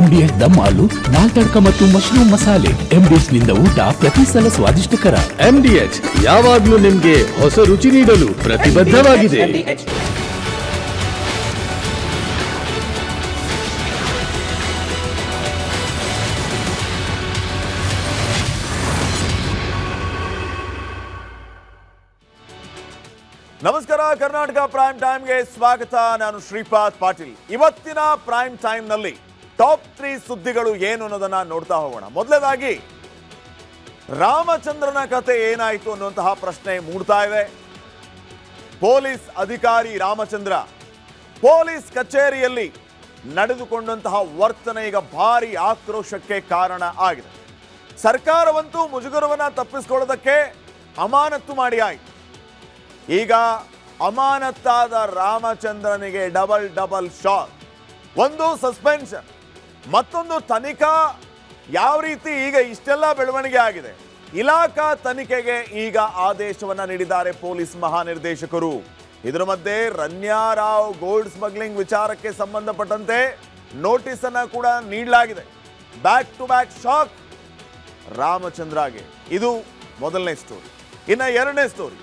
MDS ದಮ್ ಆಲು, ನಾಲ್ ತಡ್ಕ ಮತ್ತು mushroom ಮಸಾಲೆ. MDS ನಿಂದ ಊಟ ಪ್ರತಿ ಸಲ ಸ್ವಾದಿಷ್ಟಕರ. MDH ಯಾವಾಗ್ಲೂ ನಿಮ್ಗೆ ಹೊಸ ರುಚಿ ನೀಡಲು ಪ್ರತಿಬದ್ಧವಾಗಿದೆ. ನಮಸ್ಕಾರ, ಕರ್ನಾಟಕ ಪ್ರೈಮ್ ಟೈಮ್ಗೆ ಸ್ವಾಗತ. ನಾನು ಶ್ರೀಪಾದ್ ಪಾಟೀಲ್. ಇವತ್ತಿನ ಪ್ರೈಮ್ ಟೈಮ್ನಲ್ಲಿ ಟಾಪ್ 3 ಸುದ್ದಿಗಳು ಏನು ಅನ್ನೋದನ್ನ ನೋಡ್ತಾ ಹೋಗೋಣ. ಮೊದಲನೇದಾಗಿ ರಾಮಚಂದ್ರನ ಕತೆ ಏನಾಯಿತು ಅನ್ನುವಂತಹ ಪ್ರಶ್ನೆ ಮೂಡ್ತಾ ಇದೆ. ಪೊಲೀಸ್ ಅಧಿಕಾರಿ ರಾಮಚಂದ್ರ ಪೊಲೀಸ್ ಕಚೇರಿಯಲ್ಲಿ ನಡೆದುಕೊಂಡಂತಹ ವರ್ತನೆ ಈಗ ಭಾರಿ ಆಕ್ರೋಶಕ್ಕೆ ಕಾರಣ ಆಗಿದೆ. ಸರ್ಕಾರವಂತೂ ಮುಜುಗರವನ್ನ ತಪ್ಪಿಸಿಕೊಳ್ಳೋದಕ್ಕೆ ಅಮಾನತ್ತು ಮಾಡಿ ಆಯಿತು. ಈಗ ಅಮಾನತ್ತಾದ ರಾಮಚಂದ್ರನಿಗೆ ಡಬಲ್ ಶಾಕ್. ಒಂದು ಸಸ್ಪೆನ್ಷನ್, ಮತ್ತೊಂದು ತನಿಖಾ. ಯಾವ ರೀತಿ ಈಗ ಇಷ್ಟೆಲ್ಲ ಬೆಳವಣಿಗೆ ಆಗಿದೆ, ಇಲಾಖಾ ತನಿಖೆಗೆ ಈಗ ಆದೇಶವನ್ನ ನೀಡಿದ್ದಾರೆ ಪೊಲೀಸ್ ಮಹಾನಿರ್ದೇಶಕರು. ಇದರ ಮಧ್ಯೆ ರನ್ಯಾರಾವ್ ಗೋಲ್ಡ್ ಸ್ಮಗ್ಲಿಂಗ್ ವಿಚಾರಕ್ಕೆ ಸಂಬಂಧಪಟ್ಟಂತೆ ನೋಟಿಸ್ ಅನ್ನ ಕೂಡ ನೀಡಲಾಗಿದೆ. ಬ್ಯಾಕ್ ಟು ಬ್ಯಾಕ್ ಶಾಕ್ ರಾಮಚಂದ್ರಗೆ. ಇದು ಮೊದಲನೇ ಸ್ಟೋರಿ. ಇನ್ನ ಎರಡನೇ ಸ್ಟೋರಿ,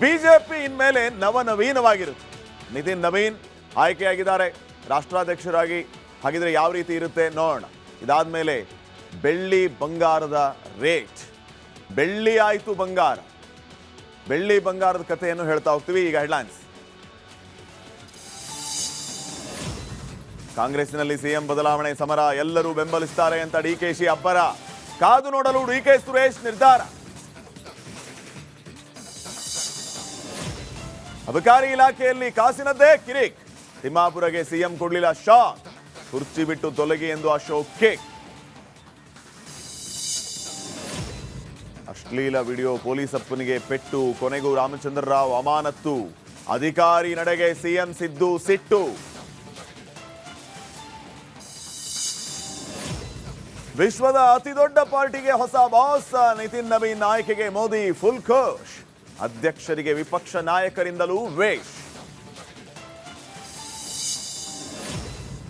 ಬಿಜೆಪಿ ಇನ್ಮೇಲೆ ನವನವೀನವಾಗಿರುತ್ತೆ. ನಿತಿನ್ ನವೀನ್ ಆಯ್ಕೆಯಾಗಿದ್ದಾರೆ ರಾಷ್ಟ್ರಾಧ್ಯಕ್ಷರಾಗಿ. ಹಾಗಿದ್ರೆ ಯಾವ ರೀತಿ ಇರುತ್ತೆ ನೋಡೋಣ. ಇದಾದ್ಮೇಲೆ ಬೆಳ್ಳಿ ಬಂಗಾರದ ರೇಟ್, ಬೆಳ್ಳಿ ಆಯ್ತು ಬಂಗಾರ, ಬೆಳ್ಳಿ ಬಂಗಾರದ ಕಥೆಯನ್ನು ಹೇಳ್ತಾ ಹೋಗ್ತೀವಿ. ಈಗ ಹೆಡ್ಲೈನ್ಸ್. ಕಾಂಗ್ರೆಸ್ಸಿನಲ್ಲಿ ಸಿಎಂ ಬದಲಾವಣೆ ಸಮರ ಎಲ್ಲರೂ ಬೆಂಬಲಿಸುತ್ತಾರೆ ಅಂತ ಡಿಕೆಶಿ ಅಬ್ಬರ. ಕಾದು ನೋಡಲು ಡಿಕೆ ಸುರೇಶ್ ನಿರ್ಧಾರ. ಅಬಕಾರಿ ಇಲಾಖೆಯಲ್ಲಿ ಕಾಸಿನದ್ದೇ ಕಿರಿಕ್. ತಿಮ್ಮಾಪುರಗೆ ಸಿಎಂ ಕೊಡ್ಲಿಲ್ಲ ಶಾಕ್. ಕುರ್ಚಿ ಬಿಟ್ಟು ತೊಲಗಿ ಎಂದು ಅಶೋಕ್ ಕೇಕ್. ಅಶ್ಲೀಲ ವಿಡಿಯೋ ಪೊಲೀಸಪ್ಪನಿಗೆ ಪೆಟ್ಟು. ಕೊನೆಗೂ ರಾಮಚಂದ್ರ ರಾವ್ ಅಮಾನತ್ತು. ಅಧಿಕಾರಿ ನಡೆಗೆ ಸಿಎಂ ಸಿದ್ದು ಸಿಟ್ಟು. ವಿಶ್ವದ ಅತಿದೊಡ್ಡ ಪಾರ್ಟಿಗೆ ಹೊಸ ಬಾಸ್. ನಿತಿನ್ ನವೀನ್ ಆಯ್ಕೆಗೆ ಮೋದಿ ಫುಲ್ ಖುಷ್. ಅಧ್ಯಕ್ಷರಿಗೆ ವಿಪಕ್ಷ ನಾಯಕರಿಂದಲೂ ವೇಷ್.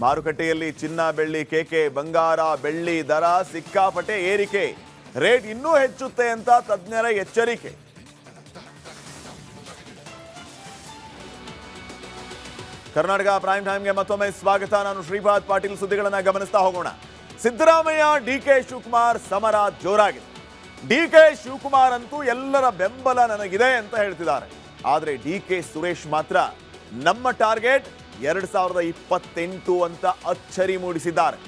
ಮಾರುಕಟ್ಟೆಯಲ್ಲಿ ಚಿನ್ನ ಬೆಳ್ಳಿ ಕೇಕೆ. ಬಂಗಾರ ಬೆಳ್ಳಿ ದರ ಸಿಕ್ಕಾಪಟ್ಟೆ ಏರಿಕೆ. ರೇಟ್ ಇನ್ನೂ ಹೆಚ್ಚುತ್ತೆ ಅಂತ ತಜ್ಞರ ಎಚ್ಚರಿಕೆ. ಕರ್ನಾಟಕ ಪ್ರೈಮ್ ಟೈಮ್ಗೆ ಮತ್ತೊಮ್ಮೆ ಸ್ವಾಗತ. ನಾನು ಶ್ರೀಪಾದ್ ಪಾಟೀಲ್. ಸುದ್ದಿಗಳನ್ನ ಗಮನಿಸ್ತಾ ಹೋಗೋಣ. ಸಿದ್ದರಾಮಯ್ಯ ಡಿಕೆ ಶಿವಕುಮಾರ್ ಸಮರ ಜೋರಾಗಿದೆ. ಡಿಕೆ ಶಿವಕುಮಾರ್ ಅಂತೂ ಎಲ್ಲರ ಬೆಂಬಲ ನನಗಿದೆ ಅಂತ ಹೇಳ್ತಿದ್ದಾರೆ. ಆದರೆ ಡಿಕೆ ಸುರೇಶ್ ಮಾತ್ರ ನಮ್ಮ ಟಾರ್ಗೆಟ್ 2028 ಅಂತ ಅಚ್ಚರಿ ಮೂಡಿಸಿದ್ದಾರೆ.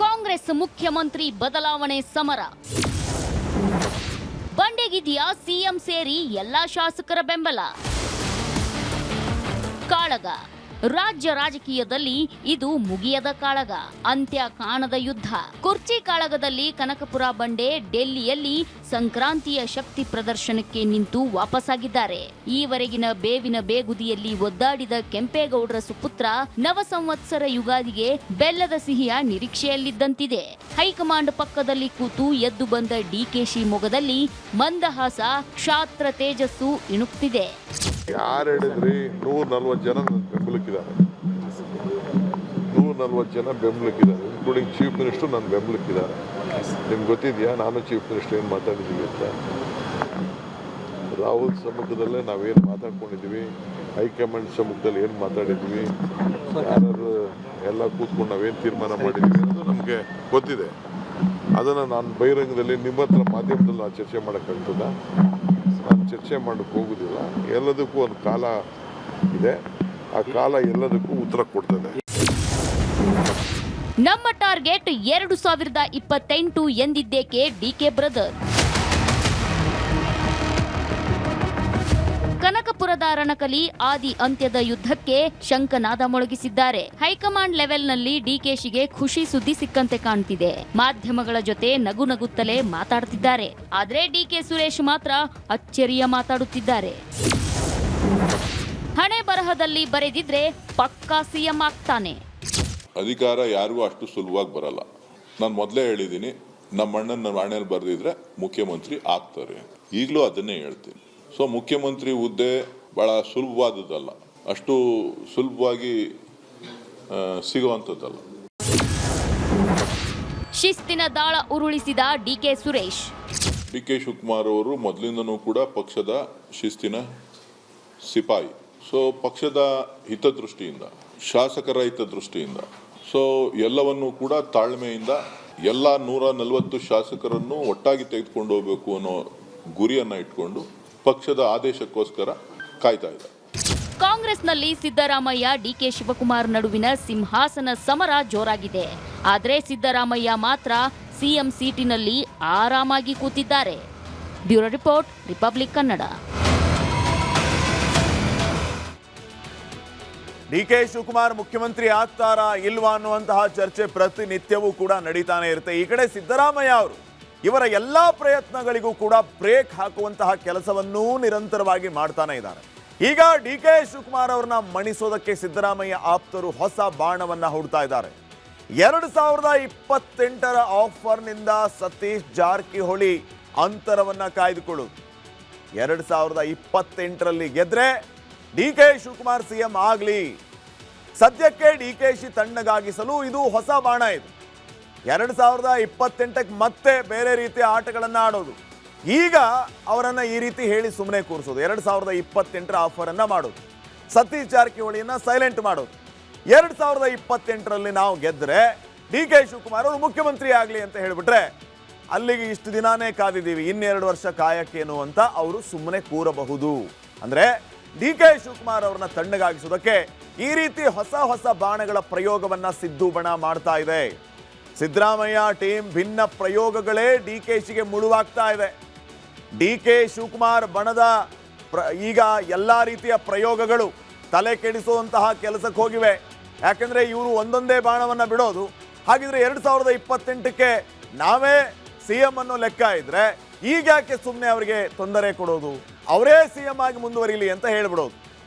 ಕಾಂಗ್ರೆಸ್ ಮುಖ್ಯಮಂತ್ರಿ ಬದಲಾವಣೆ ಸಮರ. ಬಂಡೆಗಿದೆಯಾ ಸಿಎಂ ಸೇರಿ ಎಲ್ಲಾ ಶಾಸಕರ ಬೆಂಬಲ. ಕಾಳಗ. ರಾಜ್ಯ ರಾಜಕೀಯದಲ್ಲಿ ಇದು ಮುಗಿಯದ ಕಾಳಗ, ಅಂತ್ಯ ಕಾಣದ ಯುದ್ಧ. ಕುರ್ಚಿ ಕಾಳಗದಲ್ಲಿ ಕನಕಪುರ ಬಂಡೆ ಡೆಲ್ಲಿಯಲ್ಲಿ ಸಂಕ್ರಾಂತಿಯ ಶಕ್ತಿ ಪ್ರದರ್ಶನಕ್ಕೆ ನಿಂತು ವಾಪಸ್ಸಾಗಿದ್ದಾರೆ. ಈವರೆಗಿನ ಬೇವಿನ ಬೇಗುದಿಯಲ್ಲಿ ಒದ್ದಾಡಿದ ಕೆಂಪೇಗೌಡರ ಸುಪುತ್ರ ನವ ಸಂವತ್ಸರ ಯುಗಾದಿಗೆ ಬೆಲ್ಲದ ಸಿಹಿಯ ನಿರೀಕ್ಷೆಯಲ್ಲಿದ್ದಂತಿದೆ. ಹೈಕಮಾಂಡ್ ಪಕ್ಕದಲ್ಲಿ ಕೂತು ಎದ್ದು ಬಂದ ಡಿಕೆಶಿ ಮೊಗದಲ್ಲಿ ಮಂದಹಾಸ, ಕ್ಷಾತ್ರ ತೇಜಸ್ಸು ಇಣುಕ್ತಿದೆ. ಯಾರು ಹೇಳಿದ್ರಿ? 140 ಜನ ಬೆಂಬಲಕ್ಕಿದ್ದಾರೆ. 140 ಜನ ಬೆಂಬಲಕ್ಕಿದ್ದಾರೆ, ಇನ್ಕ್ಲೂಡಿಂಗ್ ಚೀಫ್ ಮಿನಿಸ್ಟರ್ ನನ್ನ ಬೆಂಬಲಕ್ಕಿದ್ದಾರೆ. ನಿಮ್ಗೆ ಗೊತ್ತಿದೆಯಾ ನಾನು ಚೀಫ್ ಮಿನಿಸ್ಟರ್ ಏನು ಮಾತಾಡಿದ್ದೀವಿ ಅಂತ? ರಾಹುಲ್ ಸಮ್ಮುಖದಲ್ಲೇ ನಾವೇನು ಮಾತಾಡ್ಕೊಂಡಿದ್ದೀವಿ, ಹೈಕಮಾಂಡ್ ಸಮ್ಮುಖದಲ್ಲಿ ಏನು ಮಾತಾಡಿದ್ದೀವಿ, ಯಾರು ಎಲ್ಲ ಕೂತ್ಕೊಂಡು ನಾವೇನು ತೀರ್ಮಾನ ಮಾಡಿದ್ದೀವಿ ಅನ್ನೋದು ನಮಗೆ ಗೊತ್ತಿದೆ. ಅದನ್ನು ನಾನು ಬಹಿರಂಗದಲ್ಲಿ ನಿಮ್ಮ ಹತ್ರ ಮಾಧ್ಯಮದಲ್ಲಿ ನಾನು ಚರ್ಚೆ ಮಾಡೋಕ್ಕಾಗ್ತದ? ನಾನು ಚರ್ಚೆ ಮಾಡೋಕ್ಕೆ ಹೋಗೋದಿಲ್ಲ. ಎಲ್ಲದಕ್ಕೂ ಒಂದು ಕಾಲ ಇದೆ, ಆ ಕಾಲ ಎಲ್ಲದಕ್ಕೂ ಉತ್ತರ ಕೊಡ್ತದೆ. ನಮ್ಮ ಟಾರ್ಗೆಟ್ 2028 ಎಂದಿದ್ದೇಕೆ ಡಿಕೆ ಬ್ರದರ್. ಕನಕಪುರದ ರಣಕಲಿ ಆದಿ ಅಂತ್ಯದ ಯುದ್ಧಕ್ಕೆ ಶಂಕನಾದ ಮೊಳಗಿಸಿದ್ದಾರೆ. ಹೈಕಮಾಂಡ್ ಲೆವೆಲ್ನಲ್ಲಿ ಡಿಕೆಶಿಗೆ ಖುಷಿ ಸುದ್ದಿ ಸಿಕ್ಕಂತೆ ಕಾಣ್ತಿದೆ. ಮಾಧ್ಯಮಗಳ ಜೊತೆ ನಗು ನಗುತ್ತಲೇ ಮಾತಾಡುತ್ತಿದ್ದಾರೆ. ಆದ್ರೆ ಡಿಕೆ ಸುರೇಶ್ ಮಾತ್ರ ಅಚ್ಚರಿಯ ಮಾತಾಡುತ್ತಿದ್ದಾರೆ. ಹಣೆ ಬರಹದಲ್ಲಿ ಬರೆದಿದ್ರೆ ಪಕ್ಕಾ ಸಿಎಂ ಆಗ್ತಾನೆ. ಅಧಿಕಾರ ಯಾರಿಗೂ ಅಷ್ಟು ಸುಲಭವಾಗಿ ಬರಲ್ಲ. ನಾನು ಮೊದಲೇ ಹೇಳಿದ್ದೀನಿ, ನಮ್ಮ ಅಣ್ಣನ ಹಣೆಯಲ್ಲಿ ಬರೆದಿದ್ರೆ ಮುಖ್ಯಮಂತ್ರಿ ಆಗ್ತಾರೆ. ಈಗಲೂ ಅದನ್ನೇ ಹೇಳ್ತೀನಿ. ಸೊ ಮುಖ್ಯಮಂತ್ರಿ ಹುದ್ದೆ ಬಹಳ ಸುಲಭವಾದದ್ದಲ್ಲ, ಅಷ್ಟು ಸುಲಭವಾಗಿ ಸಿಗುವಂಥದ್ದಲ್ಲ. ಶಿಸ್ತಿನ ದಾಳ ಉರುಳಿಸಿದ ಡಿಕೆ ಸುರೇಶ್. ಡಿ.ಕೆ. ಶಿವಕುಮಾರ್ ಅವರು ಮೊದಲಿಂದನೂ ಕೂಡ ಪಕ್ಷದ ಶಿಸ್ತಿನ ಸಿಪಾಯಿ. ಸೊ ಪಕ್ಷದ ಹಿತದೃಷ್ಟಿಯಿಂದ, ಶಾಸಕರ ಹಿತದೃಷ್ಟಿಯಿಂದ, ಸೊ ಎಲ್ಲವನ್ನೂ ಕೂಡ ತಾಳ್ಮೆಯಿಂದ ಎಲ್ಲ 140 ಶಾಸಕರನ್ನು ಒಟ್ಟಾಗಿ ತೆಗೆದುಕೊಂಡು ಹೋಗಬೇಕು ಅನ್ನೋ ಗುರಿಯನ್ನ ಇಟ್ಕೊಂಡು ಪಕ್ಷದ ಆದೇಶಕ್ಕೋಸ್ಕರ ಕಾಯ್ತಾ ಇದೆ. ಕಾಂಗ್ರೆಸ್ನಲ್ಲಿ ಸಿದ್ದರಾಮಯ್ಯ ಡಿಕೆ ಶಿವಕುಮಾರ್ ನಡುವಿನ ಸಿಂಹಾಸನ ಸಮರ ಜೋರಾಗಿದೆ. ಆದರೆ ಸಿದ್ದರಾಮಯ್ಯ ಮಾತ್ರ ಸಿಎಂ ಸೀಟಿನಲ್ಲಿ ಆರಾಮಾಗಿ ಕೂತಿದ್ದಾರೆ. Bureau report, republic Kannada. DK Shivakumar ಮುಖ್ಯಮಂತ್ರಿ ಆಗ್ತಾರಾ ಇಲ್ವಾ ಅನ್ನುವಂತಹ ಚರ್ಚೆ ಪ್ರತಿನಿತ್ಯವೂ ಕೂಡ ನಡೀತಾನೆ ಇರುತ್ತೆ. ಈ ಕಡೆ ಸಿದ್ದರಾಮಯ್ಯ ಅವರು ಇವರ ಎಲ್ಲಾ ಪ್ರಯತ್ನಗಳಿಗೂ ಕೂಡ ಬ್ರೇಕ್ ಹಾಕುವಂತಹ ಕೆಲಸವನ್ನೂ ನಿರಂತರವಾಗಿ ಮಾಡ್ತಾನೆ ಇದ್ದಾರೆ. ಈಗ ಡಿಕೆ ಶಿವಕುಮಾರ್ ಅವರನ್ನ ಮಣಿಸೋದಕ್ಕೆ ಸಿದ್ದರಾಮಯ್ಯ ಆಪ್ತರು ಹೊಸ ಬಾಣವನ್ನ ಹೂಡ್ತಾ ಇದ್ದಾರೆ. 2028ರ ಆಫರ್ನಿಂದ ಸತೀಶ್ ಜಾರಕಿಹೊಳಿ ಅಂತರವನ್ನ ಕಾಯ್ದುಕೊಳ್ಳುವುದು. 2028ರಲ್ಲಿ ಗೆದ್ರೆ ಡಿಕೆ ಶಿವಕುಮಾರ್ ಸಿಎಂ ಆಗಲಿ. ಸದ್ಯಕ್ಕೆ ಡಿಕೆಶಿ ತಣ್ಣಗಾಗಿಸಲು ಇದು ಹೊಸ ಬಾಣ. ಇದು 2028ಕ್ಕೆ ಮತ್ತೆ ಬೇರೆ ರೀತಿಯ ಆಟಗಳನ್ನ ಆಡೋದು. ಈಗ ಅವರನ್ನ ಈ ರೀತಿ ಹೇಳಿ ಸುಮ್ಮನೆ ಕೂರಿಸೋದು. 2028ರ ಆಫರ್ ಅನ್ನ ಮಾಡೋದು, ಸತೀಶ್ ಜಾರಕಿಹೊಳಿಯನ್ನ ಸೈಲೆಂಟ್ ಮಾಡೋದು. 2028ರಲ್ಲಿ ನಾವು ಗೆದ್ರೆ ಡಿಕೆ ಶಿವಕುಮಾರ್ ಅವರು ಮುಖ್ಯಮಂತ್ರಿ ಆಗಲಿ ಅಂತ ಹೇಳಿಬಿಟ್ರೆ ಅಲ್ಲಿಗೆ ಇಷ್ಟು ದಿನಾನೇ ಕಾದಿದ್ದೀವಿ, ಇನ್ನೆರಡು ವರ್ಷ ಕಾಯಕ್ಕೇನು ಅಂತ ಅವರು ಸುಮ್ಮನೆ ಕೂರಬಹುದು. ಅಂದ್ರೆ ಡಿಕೆ ಶಿವಕುಮಾರ್ ಅವರನ್ನ ತಣ್ಣಗಾಗಿಸೋದಕ್ಕೆ ಈ ರೀತಿ ಹೊಸ ಹೊಸ ಬಾಣಗಳ ಪ್ರಯೋಗವನ್ನ ಸಿದ್ದು ಬಣ ಮಾಡ್ತಾ ಇದೆ. ಸಿದ್ದರಾಮಯ್ಯ ಟೀಮ್ ಭಿನ್ನ ಪ್ರಯೋಗಗಳೇ ಡಿಕೆಶಿಗೆ ಮುಳುವಾಗ್ತಾ ಇದೆ. ಡಿಕೆ ಶಿವಕುಮಾರ್ ಬಣದ ಈಗ ಎಲ್ಲಾ ರೀತಿಯ ಪ್ರಯೋಗಗಳು ತಲೆ ಕೆಡಿಸುವಂತಹ ಕೆಲಸಕ್ಕೆ ಹೋಗಿವೆ. ಯಾಕಂದ್ರೆ ಇವರು ಒಂದೊಂದೇ ಬಾಣವನ್ನ ಬಿಡೋದು. ಹಾಗಿದ್ರೆ 2028ಕ್ಕೆ ನಾವೇ ಸಿಎಂ ಅನ್ನೋ ಲೆಕ್ಕ ಇದ್ರೆ ಈಗ ಯಾಕೆ ಸುಮ್ಮನೆ ಅವರಿಗೆ ತೊಂದರೆ ಕೊಡೋದು, ಅವರೇ ಸಿಎಂ ಆಗಿ ಮುಂದುವರಿಲಿ ಅಂತ ಹೇಳ್ಬಿಡೋದು.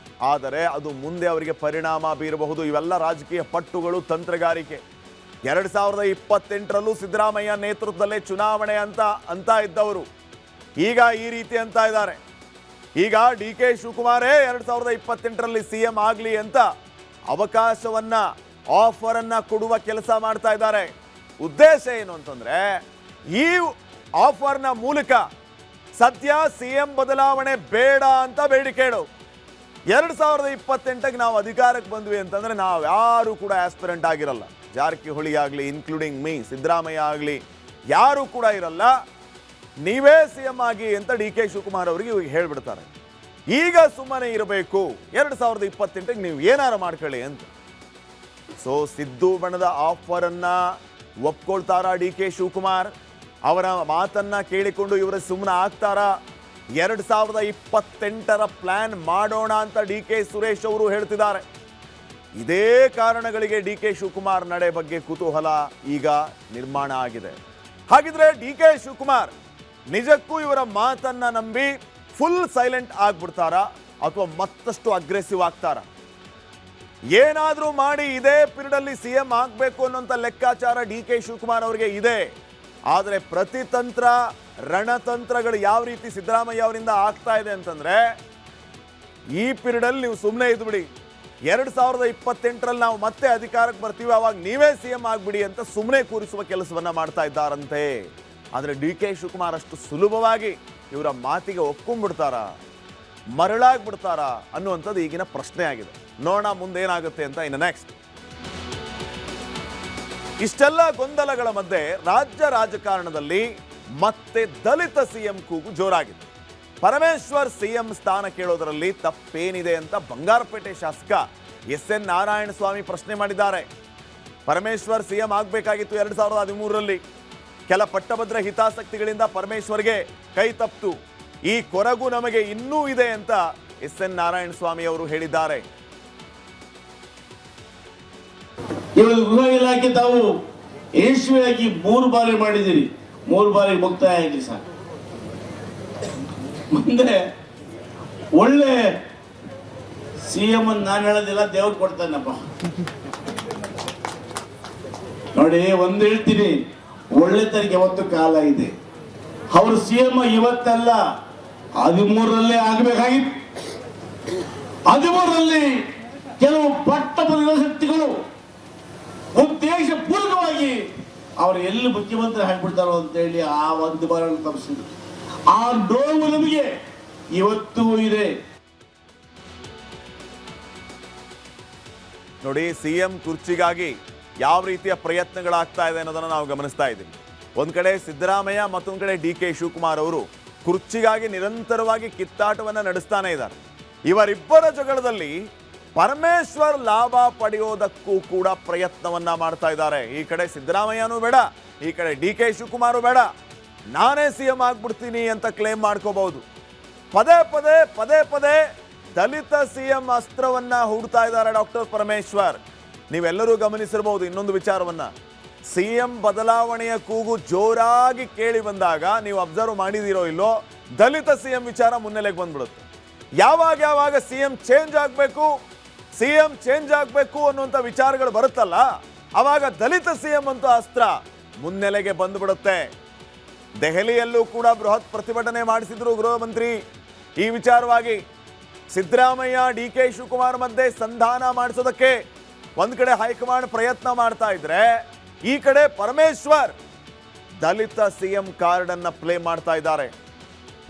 ಆದರೆ ಅದು ಮುಂದೆ ಅವರಿಗೆ ಪರಿಣಾಮ ಬೀರಬಹುದು. ಇವೆಲ್ಲ ರಾಜಕೀಯ ಪಟ್ಟುಗಳು, ತಂತ್ರಗಾರಿಕೆ. 2028ರಲ್ಲೂ ಸಿದ್ದರಾಮಯ್ಯ ನೇತೃತ್ವದಲ್ಲೇ ಚುನಾವಣೆ ಅಂತ ಇದ್ದವರು ಈಗ ಈ ರೀತಿ ಅಂತ ಇದ್ದಾರೆ. ಈಗ ಡಿಕೆ ಶಿವಕುಮಾರೇ 2028ರಲ್ಲಿ ಸಿಎಂ ಆಗಲಿ ಅಂತ ಅವಕಾಶವನ್ನ, ಆಫರ್ ಅನ್ನ ಕೊಡುವ ಕೆಲಸ ಮಾಡ್ತಾ ಇದ್ದಾರೆ. ಉದ್ದೇಶ ಏನು ಅಂತಂದ್ರೆ ಈ ಆಫರ್ನ ಮೂಲಕ ಸದ್ಯ ಸಿಎಂ ಬದಲಾವಣೆ ಬೇಡ ಅಂತ ಬೇಡಿಕೆ ಇಡು. 2028ಕ್ಕೆ ನಾವು ಅಧಿಕಾರಕ್ಕೆ ಬಂದ್ವಿ ಅಂತಂದ್ರೆ ನಾವು ಯಾರು ಕೂಡ ಆಸ್ಪಿರೆಂಟ್ ಆಗಿರಲ್ಲ. ಜಾರಕಿಹೊಳಿ ಆಗಲಿ, ಇನ್ಕ್ಲೂಡಿಂಗ್ ಮೀ, ಸಿದ್ದರಾಮಯ್ಯ ಆಗಲಿ, ಯಾರು ಕೂಡ ಇರಲ್ಲ. ನೀವೇ ಸಿಎಂ ಆಗಿ ಅಂತ ಡಿಕೆ ಶಿವಕುಮಾರ್ ಅವರಿಗೆ ಇವಾಗ ಹೇಳ್ಬಿಡ್ತಾರೆ. ಈಗ ಸುಮ್ಮನೆ ಇರಬೇಕು, 2028ಕ್ಕೆ ನೀವು ಏನಾರು ಮಾಡ್ಕೊಳ್ಳಿ ಅಂತ. ಸೊ ಸಿದ್ದು ಬಣದ ಆಫರ್ ಅನ್ನ ಒಪ್ಕೊಳ್ತಾರಾ ಡಿಕೆ ಶಿವಕುಮಾರ್? ಅವರ ಮಾತನ್ನ ಕೇಳಿಕೊಂಡು ಇವರ ಸುಮ್ಮನೆ ಆಗ್ತಾರಾ? 2028ರ ಪ್ಲಾನ್ ಮಾಡೋಣ ಅಂತ ಡಿಕೆ ಸುರೇಶ್ ಅವರು ಹೇಳ್ತಿದ್ದಾರೆ. ಇದೇ ಕಾರಣಗಳಿಗೆ ಡಿಕೆ ಶಿವಕುಮಾರ್ ನಡೆ ಬಗ್ಗೆ ಕುತೂಹಲ ಈಗ ನಿರ್ಮಾಣ ಆಗಿದೆ. ಹಾಗಿದ್ರೆ ಡಿಕೆ ಶಿವಕುಮಾರ್ ನಿಜಕ್ಕೂ ಇವರ ಮಾತನ್ನ ನಂಬಿ ಫುಲ್ ಸೈಲೆಂಟ್ ಆಗ್ಬಿಡ್ತಾರಾ ಅಥವಾ ಮತ್ತಷ್ಟು ಅಗ್ರೆಸಿವ್ ಆಗ್ತಾರಾ? ಏನಾದ್ರೂ ಮಾಡಿ ಇದೇ ಪೀರಿಯಡ್ ಅಲ್ಲಿ ಸಿಎಂ ಆಗ್ಬೇಕು ಅನ್ನೋಂಥ ಲೆಕ್ಕಾಚಾರ ಡಿಕೆ ಶಿವಕುಮಾರ್ ಅವರಿಗೆ ಇದೆ. ಆದರೆ ಪ್ರತಿತಂತ್ರ, ರಣತಂತ್ರಗಳು ಯಾವ ರೀತಿ ಸಿದ್ದರಾಮಯ್ಯ ಅವರಿಂದ ಆಗ್ತಾ ಇದೆ ಅಂತಂದ್ರೆ ಈ ಪೀರಿಯಡ್ ಅಲ್ಲಿ ನೀವು ಸುಮ್ಮನೆ ಇದ್ಬಿಡಿ, 2028ರಲ್ಲಿ ನಾವು ಮತ್ತೆ ಅಧಿಕಾರಕ್ಕೆ ಬರ್ತೀವಿ, ಅವಾಗ ನೀವೇ ಸಿಎಂ ಆಗ್ಬಿಡಿ ಅಂತ ಸುಮ್ಮನೆ ಕೂರಿಸುವ ಕೆಲಸವನ್ನ ಮಾಡ್ತಾ ಇದ್ದಾರಂತೆ. ಆದರೆ ಡಿಕೆ ಶಿವಕುಮಾರ್ ಅಷ್ಟು ಸುಲಭವಾಗಿ ಇವರ ಮಾತಿಗೆ ಒಪ್ಕೊಂಡ್ಬಿಡ್ತಾರಾ, ಮರಳಾಗ್ಬಿಡ್ತಾರಾ ಅನ್ನುವಂಥದ್ದು ಈಗಿನ ಪ್ರಶ್ನೆ ಆಗಿದೆ. ನೋಡೋಣ ಮುಂದೇನಾಗುತ್ತೆ ಅಂತ. ಇನ್ನು ನೆಕ್ಸ್ಟ್, ಇಷ್ಟೆಲ್ಲ ಗೊಂದಲಗಳ ಮಧ್ಯೆ ರಾಜ್ಯ ರಾಜಕಾರಣದಲ್ಲಿ ಮತ್ತೆ ದಲಿತ ಸಿಎಂ ಕೂಗು ಜೋರಾಗಿದೆ. ಪರಮೇಶ್ವರ್ ಸಿಎಂ ಸ್ಥಾನ ಕೇಳೋದರಲ್ಲಿ ತಪ್ಪೇನಿದೆ ಅಂತ ಬಂಗಾರಪೇಟೆ ಶಾಸಕ ಎಸ್.ಎನ್. ನಾರಾಯಣಸ್ವಾಮಿ ಪ್ರಶ್ನೆ ಮಾಡಿದ್ದಾರೆ. ಪರಮೇಶ್ವರ್ ಸಿಎಂ ಆಗಬೇಕಾಗಿತ್ತು 2013ರಲ್ಲಿ. ಕೆಲ ಪಟ್ಟಭದ್ರ ಹಿತಾಸಕ್ತಿಗಳಿಂದ ಪರಮೇಶ್ವರ್ಗೆ ಕೈ ತಪ್ಪಿತು. ಈ ಕೊರಗು ನಮಗೆ ಇನ್ನೂ ಇದೆ ಅಂತ ಎಸ್.ಎನ್. ನಾರಾಯಣಸ್ವಾಮಿ ಅವರು ಹೇಳಿದ್ದಾರೆ. ಇವಾಗ ಗೃಹ ಇಲಾಖೆ ತಾವು ಯಶಸ್ವಿಯಾಗಿ 3 ಬಾರಿ ಮಾಡಿದಿರಿ, 3 ಬಾರಿ ಮುಕ್ತಾಯ ಆಗಿ ಸರ್. ಮುಂದೆ ಒಳ್ಳೆ ಸಿಎಂ ಅಂತ ನಾನು ಹೇಳೋದಿಲ್ಲ, ದೇವ್ರು ಕೊಡ್ತಾನಪ್ಪ. ನೋಡಿ, ಒಂದು ಹೇಳ್ತೀನಿ, ಒಳ್ಳೆತನಕ್ಕೆ ಯಾವತ್ತು ಕಾಲ ಇದೆ. ಅವರು CM ಇವತ್ತಲ್ಲ 13ರಲ್ಲೇ ಆಗಬೇಕಾಗಿತ್ತು. 13ರಲ್ಲಿ ಕೆಲವು ಪಟ್ಟಬಂಧ ಶಕ್ತಿಗಳು ಉದ್ದೇಶ ಪೂರ್ವಕವಾಗಿ ಅವರು ಎಲ್ಲಿ ಮುಖ್ಯಮಂತ್ರಿ ಆಗ್ಬಿಡ್ತಾರೋ ಅಂತೇಳಿ ಆ ಒಂದು ಬಾರ ತಪ್ಪಿಸಿದ್ರು. ಆ ನೋವು ನಮಗೆ ಇವತ್ತೂ ಇದೆ. ನೋಡಿ, CM ಕುರ್ಚಿಗಾಗಿ ಯಾವ ರೀತಿಯ ಪ್ರಯತ್ನಗಳಾಗ್ತಾ ಇದೆ ಅನ್ನೋದನ್ನು ನಾವು ಗಮನಿಸ್ತಾ ಇದ್ದೀವಿ. ಒಂದ್ ಕಡೆ ಸಿದ್ದರಾಮಯ್ಯ, ಮತ್ತೊಂದು ಕಡೆ DK ಶಿವಕುಮಾರ್ ಅವರು ಕುರ್ಚಿಗಾಗಿ ನಿರಂತರವಾಗಿ ಕಿತ್ತಾಟವನ್ನ ನಡೆಸ್ತಾನೆ ಇದ್ದಾರೆ. ಇವರಿಬ್ಬರ ಜಗಳದಲ್ಲಿ ಪರಮೇಶ್ವರ್ ಲಾಭ ಪಡೆಯೋದಕ್ಕೂ ಕೂಡ ಪ್ರಯತ್ನವನ್ನ ಮಾಡ್ತಾ ಇದ್ದಾರೆ. ಈ ಕಡೆ ಸಿದ್ದರಾಮಯ್ಯನೂ ಬೇಡ, ಈ ಕಡೆ DK ಶಿವಕುಮಾರ್ ಬೇಡ, ನಾನೇ CM ಆಗ್ಬಿಡ್ತೀನಿ ಅಂತ ಕ್ಲೇಮ್ ಮಾಡ್ಕೋಬಹುದು. ಪದೇ ಪದೇ ದಲಿತ CM ಅಸ್ತ್ರವನ್ನ ಹೂಡ್ತಾ ಇದ್ದಾರೆ ಡಾಕ್ಟರ್ ಪರಮೇಶ್ವರ್. ನೀವೆಲ್ಲರೂ ಗಮನಿಸಿರಬಹುದು ಇನ್ನೊಂದು ವಿಚಾರವನ್ನ, CM ಬದಲಾವಣೆಯ ಕೂಗು ಜೋರಾಗಿ ಕೇಳಿ ಬಂದಾಗ ನೀವು ಅಬ್ಸರ್ವ್ ಮಾಡಿದಿರೋ ಇಲ್ಲೋ, ದಲಿತ CM ವಿಚಾರ ಮುನ್ನೆಲೆಗೆ ಬಂದ್ಬಿಡುತ್ತೆ. ಯಾವಾಗ CM ಚೇಂಜ್ ಆಗಬೇಕು ಅನ್ನುವಂಥ ವಿಚಾರಗಳು ಬರುತ್ತಲ್ಲ, ಆವಾಗ ದಲಿತ CM ಅಂತ ಅಸ್ತ್ರ ಮುನ್ನೆಲೆಗೆ ಬಂದ್ಬಿಡುತ್ತೆ. ದೆಹಲಿಯಲ್ಲೂ ಕೂಡ ಬೃಹತ್ ಪ್ರತಿಭಟನೆ ಮಾಡಿಸಿದ್ರು ಗೃಹ ಮಂತ್ರಿ ಈ ವಿಚಾರವಾಗಿ. ಸಿದ್ದರಾಮಯ್ಯ DK ಶಿವಕುಮಾರ್ ಮಧ್ಯೆ ಸಂಧಾನ ಮಾಡಿಸೋದಕ್ಕೆ ಒಂದ್ ಕಡೆ ಹೈಕಮಾಂಡ್ ಪ್ರಯತ್ನ ಮಾಡ್ತಾ ಇದ್ರೆ, ಈ ಕಡೆ ಪರಮೇಶ್ವರ್ ದಲಿತ CM ಕಾರ್ಡ್ ಅನ್ನ ಪ್ಲೇ ಮಾಡ್ತಾ ಇದ್ದಾರೆ.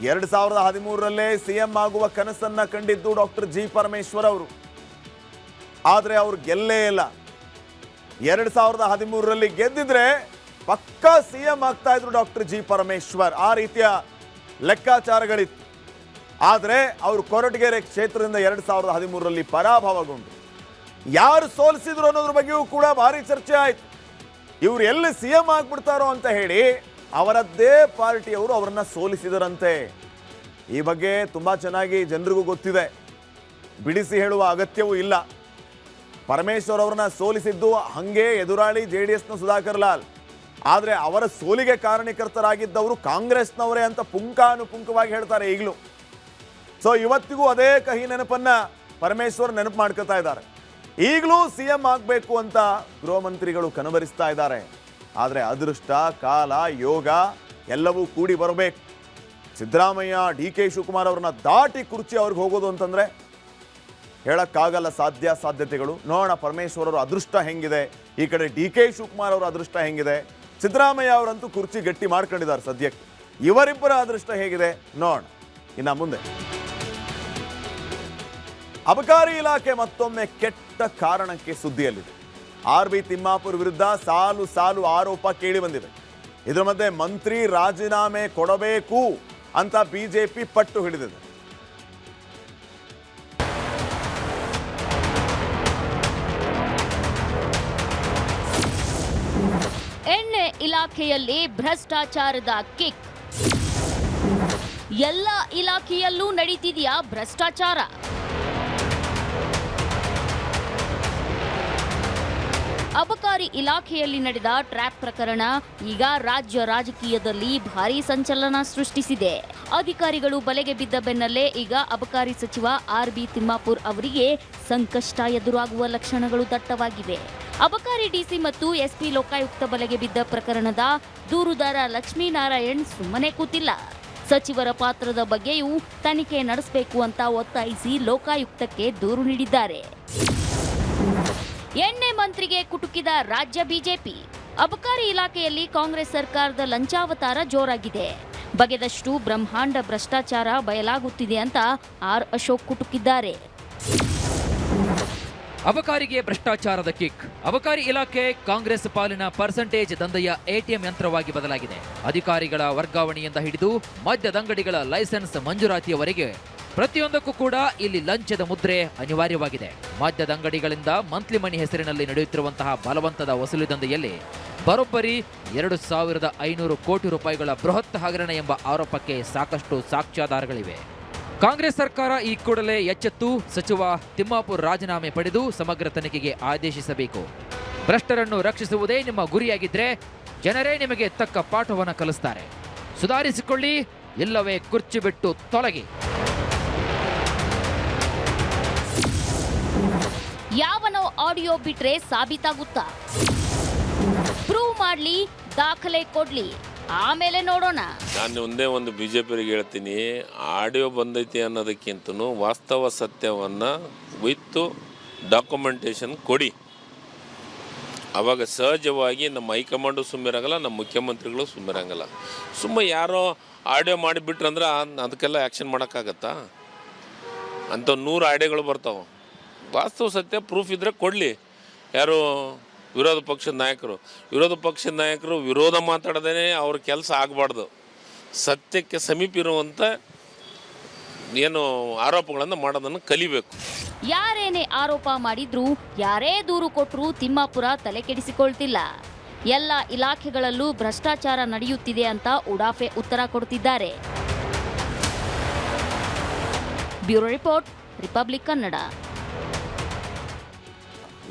2013ರಲ್ಲೇ CM ಆಗುವ ಕನಸನ್ನ ಕಂಡಿದ್ದು ಡಾಕ್ಟರ್ G ಪರಮೇಶ್ವರ್ ಅವರು. ಆದ್ರೆ ಅವ್ರು ಗೆಲ್ಲೇ ಇಲ್ಲ. 2013ರಲ್ಲಿ ಗೆದ್ದಿದ್ರೆ ಪಕ್ಕಾ CM ಆಗ್ತಾ ಇದ್ರು ಡಾಕ್ಟರ್ G ಪರಮೇಶ್ವರ್. ಆ ರೀತಿಯ ಲೆಕ್ಕಾಚಾರಗಳಿತ್ತು. ಆದರೆ ಅವರು ಕೊರಟಗೆರೆ ಕ್ಷೇತ್ರದಿಂದ 2013ರಲ್ಲಿ ಪರಾಭವಗೊಂಡು ಯಾರು ಸೋಲಿಸಿದ್ರು ಅನ್ನೋದ್ರ ಬಗ್ಗೆಯೂ ಕೂಡ ಭಾರಿ ಚರ್ಚೆ ಆಯ್ತು. ಇವ್ರು ಎಲ್ಲಿ CM ಆಗ್ಬಿಡ್ತಾರೋ ಅಂತ ಹೇಳಿ ಅವರದ್ದೇ ಪಾರ್ಟಿಯವರು ಅವರನ್ನ ಸೋಲಿಸಿದರಂತೆ. ಈ ಬಗ್ಗೆ ತುಂಬಾ ಚೆನ್ನಾಗಿ ಜನರಿಗೂ ಗೊತ್ತಿದೆ, ಬಿಡಿಸಿ ಹೇಳುವ ಅಗತ್ಯವೂ ಇಲ್ಲ. ಪರಮೇಶ್ವರ್ ಅವರನ್ನ ಸೋಲಿಸಿದ್ದು ಹಂಗೆ ಎದುರಾಳಿ JDSನ ಸುಧಾಕರ್ ಲಾಲ್. ಆದರೆ ಅವರ ಸೋಲಿಗೆ ಕಾರಣಕರ್ತರಾಗಿದ್ದವರು ಕಾಂಗ್ರೆಸ್ನವರೇ ಅಂತ ಪುಂಖಾನುಪುಂಖವಾಗಿ ಹೇಳ್ತಾರೆ ಈಗಲೂ. ಸೊ ಇವತ್ತಿಗೂ ಅದೇ ಕಹಿ ನೆನಪನ್ನ ಪರಮೇಶ್ವರ್ ನೆನಪು ಮಾಡ್ಕೊತಾ ಇದ್ದಾರೆ. ಈಗಲೂ CM ಆಗಬೇಕು ಅಂತ ಗೃಹ ಮಂತ್ರಿಗಳು ಕನಬರಿಸ್ತಾ ಇದ್ದಾರೆ. ಆದರೆ ಅದೃಷ್ಟ, ಕಾಲ, ಯೋಗ ಎಲ್ಲವೂ ಕೂಡಿ ಬರಬೇಕು. ಸಿದ್ದರಾಮಯ್ಯ DK ಶಿವಕುಮಾರ್ ಅವ್ರನ್ನ ದಾಟಿ ಕುರ್ಚಿ ಅವ್ರಿಗೆ ಹೋಗೋದು ಅಂತಂದ್ರೆ ಹೇಳಕ್ಕಾಗಲ್ಲ ಸಾಧ್ಯತೆಗಳು. ನೋಡೋಣ ಪರಮೇಶ್ವರ್ ಅವರ ಅದೃಷ್ಟ ಹೆಂಗಿದೆ, ಈ ಕಡೆ DK ಶಿವಕುಮಾರ್ ಅವರ ಅದೃಷ್ಟ ಹೆಂಗಿದೆ. ಸಿದ್ದರಾಮಯ್ಯ ಅವರಂತೂ ಕುರ್ಚಿ ಗಟ್ಟಿ ಮಾಡ್ಕೊಂಡಿದ್ದಾರೆ ಸದ್ಯಕ್ಕೆ. ಇವರಿಬ್ಬರ ಅದೃಷ್ಟ ಹೇಗಿದೆ ನೋಡೋಣ ಇನ್ನ ಮುಂದೆ. ಅಬಕಾರಿ ಇಲಾಖೆ ಮತ್ತೊಮ್ಮೆ ಕೆಟ್ಟ ಕಾರಣಕ್ಕೆ ಸುದ್ದಿಯಲ್ಲಿದೆ. RB ತಿಮ್ಮಾಪುರ್ ವಿರುದ್ಧ ಸಾಲು ಆರೋಪ ಕೇಳಿ ಬಂದಿವೆ. ಇದರ ಮಧ್ಯೆ ಮಂತ್ರಿ ರಾಜೀನಾಮೆ ಕೊಡಬೇಕು ಅಂತ BJP ಪಟ್ಟು ಹಿಡಿದಿದೆ. ಎಣ್ಣೆ ಇಲಾಖೆಯಲ್ಲಿ ಭ್ರಷ್ಟಾಚಾರದ ಕಿಕ್. ಎಲ್ಲ ಇಲಾಖೆಯಲ್ಲೂ ನಡೀತಿದೆಯಾ ಭ್ರಷ್ಟಾಚಾರ? ಅಬಕಾರಿ ಇಲಾಖೆಯಲ್ಲಿ ನಡೆದ ಟ್ರ್ಯಾಪ್ ಪ್ರಕರಣ ಈಗ ರಾಜ್ಯ ರಾಜಕೀಯದಲ್ಲಿ ಭಾರೀ ಸಂಚಲನ ಸೃಷ್ಟಿಸಿದೆ. ಅಧಿಕಾರಿಗಳು ಬಲೆಗೆ ಬಿದ್ದ ಬೆನ್ನಲ್ಲೇ ಈಗ ಅಬಕಾರಿ ಸಚಿವ RB ತಿಮ್ಮಾಪುರ್ ಅವರಿಗೆ ಸಂಕಷ್ಟ ಎದುರಾಗುವ ಲಕ್ಷಣಗಳು ದಟ್ಟವಾಗಿವೆ. ಅಬಕಾರಿ DC ಮತ್ತು SP ಲೋಕಾಯುಕ್ತ ಬಲೆಗೆ ಬಿದ್ದ ಪ್ರಕರಣದ ದೂರುದಾರ ಲಕ್ಷ್ಮೀನಾರಾಯಣ್ ಸುಮ್ಮನೆ ಕೂತಿಲ್ಲ. ಸಚಿವರ ಪಾತ್ರದ ಬಗ್ಗೆಯೂ ತನಿಖೆ ನಡೆಸಬೇಕು ಅಂತ ಒತ್ತಾಯಿಸಿ ಲೋಕಾಯುಕ್ತಕ್ಕೆ ದೂರು ನೀಡಿದ್ದಾರೆ. ಎಣ್ಣೆ ಮಂತ್ರಿಗೆ ಕುಟುಕಿದ ರಾಜ್ಯ ಬಿಜೆಪಿ. ಅಬಕಾರಿ ಇಲಾಖೆಯಲ್ಲಿ ಕಾಂಗ್ರೆಸ್ ಸರ್ಕಾರದ ಲಂಚಾವತಾರ ಜೋರಾಗಿದೆ. ಬಗೆದಷ್ಟು ಬ್ರಹ್ಮಾಂಡ ಭ್ರಷ್ಟಾಚಾರ ಬಯಲಾಗುತ್ತಿದೆ ಅಂತ ಆರ್ ಅಶೋಕ್ ಕುಟುಕಿದ್ದಾರೆ. ಅಬಕಾರಿಗೆ ಭ್ರಷ್ಟಾಚಾರದ ಕಿಕ್. ಅಬಕಾರಿ ಇಲಾಖೆ ಕಾಂಗ್ರೆಸ್ ಪಾಲಿನ ಪರ್ಸೆಂಟೇಜ್ ದಂಧೆಯ ATM ಯಂತ್ರವಾಗಿ ಬದಲಾಗಿದೆ. ಅಧಿಕಾರಿಗಳ ವರ್ಗಾವಣೆಯಿಂದ ಹಿಡಿದು ಮದ್ಯದಂಗಡಿಗಳ ಲೈಸೆನ್ಸ್ ಮಂಜೂರಾತಿಯವರೆಗೆ ಪ್ರತಿಯೊಂದಕ್ಕೂ ಕೂಡ ಇಲ್ಲಿ ಲಂಚದ ಮುದ್ರೆ ಅನಿವಾರ್ಯವಾಗಿದೆ. ಮದ್ಯದಂಗಡಿಗಳಿಂದ ಮಂತ್ಲಿ ಮನಿ ಹೆಸರಿನಲ್ಲಿ ನಡೆಯುತ್ತಿರುವಂತಹ ಬಲವಂತದ ವಸೂಲಿ ದಂಧೆಯಲ್ಲಿ ಬರೋಬ್ಬರಿ 2,500 ಕೋಟಿ ರೂಪಾಯಿಗಳ ಬೃಹತ್ ಹಗರಣ ಎಂಬ ಆರೋಪಕ್ಕೆ ಸಾಕಷ್ಟು ಸಾಕ್ಷ್ಯಾಧಾರಗಳಿವೆ. ಕಾಂಗ್ರೆಸ್ ಸರ್ಕಾರ ಈ ಕೂಡಲೇ ಎಚ್ಚೆತ್ತು ಸಚಿವ ತಿಮ್ಮಾಪುರ್ ರಾಜೀನಾಮೆ ಪಡೆದು ಸಮಗ್ರ ತನಿಖೆಗೆ ಆದೇಶಿಸಬೇಕು. ಭ್ರಷ್ಟರನ್ನು ರಕ್ಷಿಸುವುದೇ ನಿಮ್ಮ ಗುರಿಯಾಗಿದ್ರೆ ಜನರೇ ನಿಮಗೆ ತಕ್ಕ ಪಾಠವನ್ನು ಕಲಿಸ್ತಾರೆ. ಸುಧಾರಿಸಿಕೊಳ್ಳಿ, ಇಲ್ಲವೇ ಕುರ್ಚಿ ಬಿಟ್ಟು ತೊಲಗಿ. ಯಾವನೋ ಆಡಿಯೋ ಬಿಟ್ರೆ ಸಾಬೀತಾಗುತ್ತಾ? ಪ್ರೂವ್ ಮಾಡ್ಲಿ ದಾಖಲೆ ಕೊಡ್ಲಿ, ಆಮೇಲೆ ನೋಡೋಣ. ನಾನು ಒಂದೇ ಒಂದು ಬಿಜೆಪಿಯವರಿಗೆ ಹೇಳ್ತೀನಿ, ಆಡಿಯೋ ಬಂದೈತಿ ಅನ್ನೋದಕ್ಕಿಂತನೂ ವಾಸ್ತವ ಸತ್ಯವನ್ನು ವಿತ್ ಡಾಕ್ಯುಮೆಂಟೇಶನ್ ಕೊಡಿ. ಆವಾಗ ಸಹಜವಾಗಿ ನಮ್ಮ ಹೈಕಮಾಂಡು ಸುಮ್ಮನಿರಂಗಲ್ಲ, ನಮ್ಮ ಮುಖ್ಯಮಂತ್ರಿಗಳು ಸುಮ್ಮನಿರಂಗಲ್ಲ. ಸುಮ್ಮನೆ ಯಾರೋ ಆಡಿಯೋ ಮಾಡಿಬಿಟ್ರಂದ್ರೆ ಅದಕ್ಕೆಲ್ಲ ಆ್ಯಕ್ಷನ್ ಮಾಡೋಕ್ಕಾಗತ್ತಾ? ಅಂಥ 100 ಆಡಿಯೋಗಳು ಬರ್ತಾವೆ. ವಾಸ್ತವ ಸತ್ಯ ಪ್ರೂಫ್ ಇದ್ದರೆ ಕೊಡಲಿ. ಯಾರು ವಿರೋಧ ಪಕ್ಷದ ನಾಯಕರು ವಿರೋಧ ಮಾತಾಡದೇ ಅವ್ರ ಕೆಲಸ ಆಗಬಾರ್ದು. ಸತ್ಯಕ್ಕೆ ಸಮೀಪ ಇರುವಂಥ ಏನು ಆರೋಪಗಳನ್ನು ಮಾಡೋದನ್ನು ಕಲಿಬೇಕು. ಯಾರೇನೇ ಆರೋಪ ಮಾಡಿದ್ರೂ, ಯಾರೇ ದೂರು ಕೊಟ್ಟರೂ ತಿಮ್ಮಾಪುರ ತಲೆ ಕೆಡಿಸಿಕೊಳ್ತಿಲ್ಲ. ಎಲ್ಲ ಇಲಾಖೆಗಳಲ್ಲೂ ಭ್ರಷ್ಟಾಚಾರ ನಡೆಯುತ್ತಿದೆ ಅಂತ ಉಡಾಫೆ ಉತ್ತರ ಕೊಡ್ತಿದ್ದಾರೆ. Bureau report, republic Kannada.